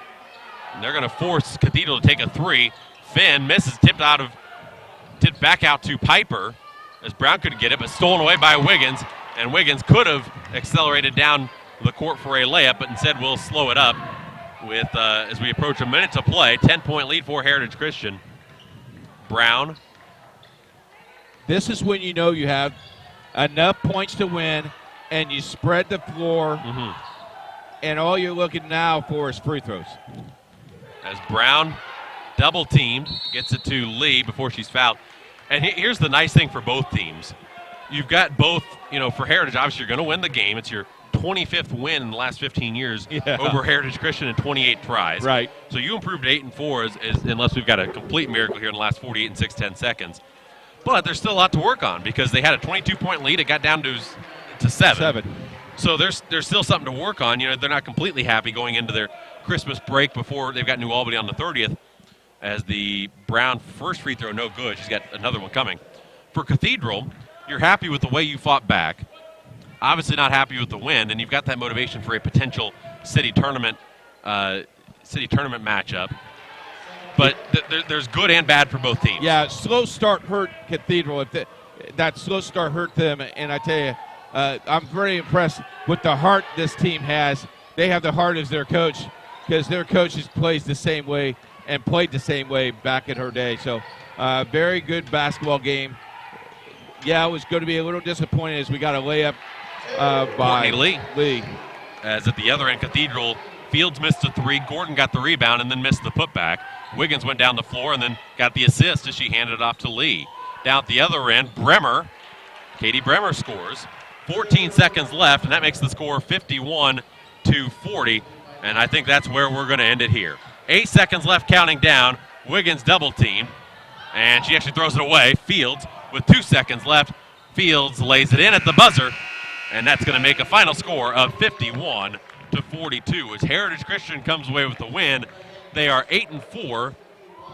And they're going to force Cathedral to take a three. Finn misses, tipped back out to Piper as Brown couldn't get it, but stolen away by Wiggins. And Wiggins could have accelerated down the court for a layup, but instead will slow it up with as we approach a minute to play. 10-point lead for Heritage Christian. Brown. This is when you know you have enough points to win, and you spread the floor, and all you're looking now for is free throws. As Brown double-teamed, gets it to Lee before she's fouled. And here's the nice thing for both teams. You've got both, for Heritage, obviously you're going to win the game. It's your 25th win in the last 15 years over Heritage Christian in 28 tries. Right. So you improved 8-4 unless we've got a complete miracle here in the last 48 and 6/10 seconds. But there's still a lot to work on because they had a 22-point lead. It got down to 7. So there's still something to work on. They're not completely happy going into their Christmas break before they've got New Albany on the 30th. As the Brown first free throw, no good. She's got another one coming. For Cathedral, you're happy with the way you fought back. Obviously not happy with the win, and you've got that motivation for a potential city tournament matchup. But there's good and bad for both teams. Yeah, slow start hurt Cathedral. That slow start hurt them, and I tell you, I'm very impressed with the heart this team has. They have the heart as their coach because their coach plays the same way and played the same way back in her day. So very good basketball game. Yeah, it was going to be a little disappointing as we got a layup by Lee. As at the other end, Cathedral, Fields missed a three. Gordon got the rebound and then missed the putback. Wiggins went down the floor and then got the assist as she handed it off to Lee. Down at the other end, Katie Bremer scores. 14 seconds left, and that makes the score 51-40. And I think that's where we're going to end it here. 8 seconds left counting down. Wiggins double-teamed, and she actually throws it away. Fields with 2 seconds left. Fields lays it in at the buzzer, and that's going to make a final score of 51-42 as Heritage Christian comes away with the win. They are 8-4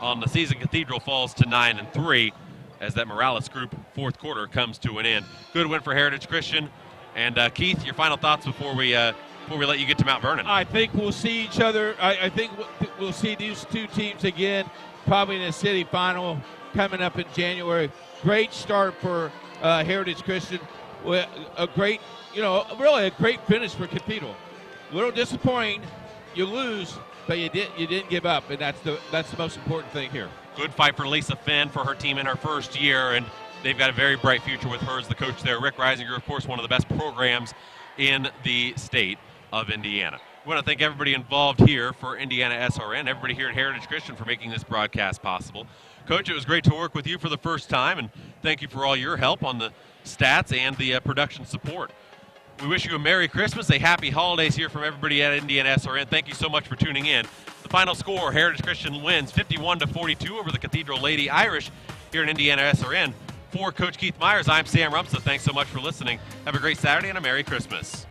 on the season. Cathedral falls to 9-3 as that Morales group fourth quarter comes to an end. Good win for Heritage Christian. And Keith, your final thoughts before we let you get to Mount Vernon. I think we'll see each other. I think we'll see these two teams again, probably in the city final coming up in January. Great start for Heritage Christian. A great, really a great finish for Cathedral. A little disappointing, you lose, but you didn't give up, and that's the most important thing here. Good fight for Lisa Finn for her team in her first year, and they've got a very bright future with her as the coach there. Rick Reisinger, of course, one of the best programs in the state of Indiana. We want to thank everybody involved here for Indiana SRN, everybody here at Heritage Christian for making this broadcast possible. Coach, it was great to work with you for the first time, and thank you for all your help on the stats and the production support. We wish you a Merry Christmas, a Happy Holidays here from everybody at Indiana SRN. Thank you so much for tuning in. The final score, Heritage Christian wins 51-42 over the Cathedral Lady Irish here in Indiana SRN. For Coach Keith Myers, I'm Sam Rumsa. Thanks so much for listening. Have a great Saturday and a Merry Christmas.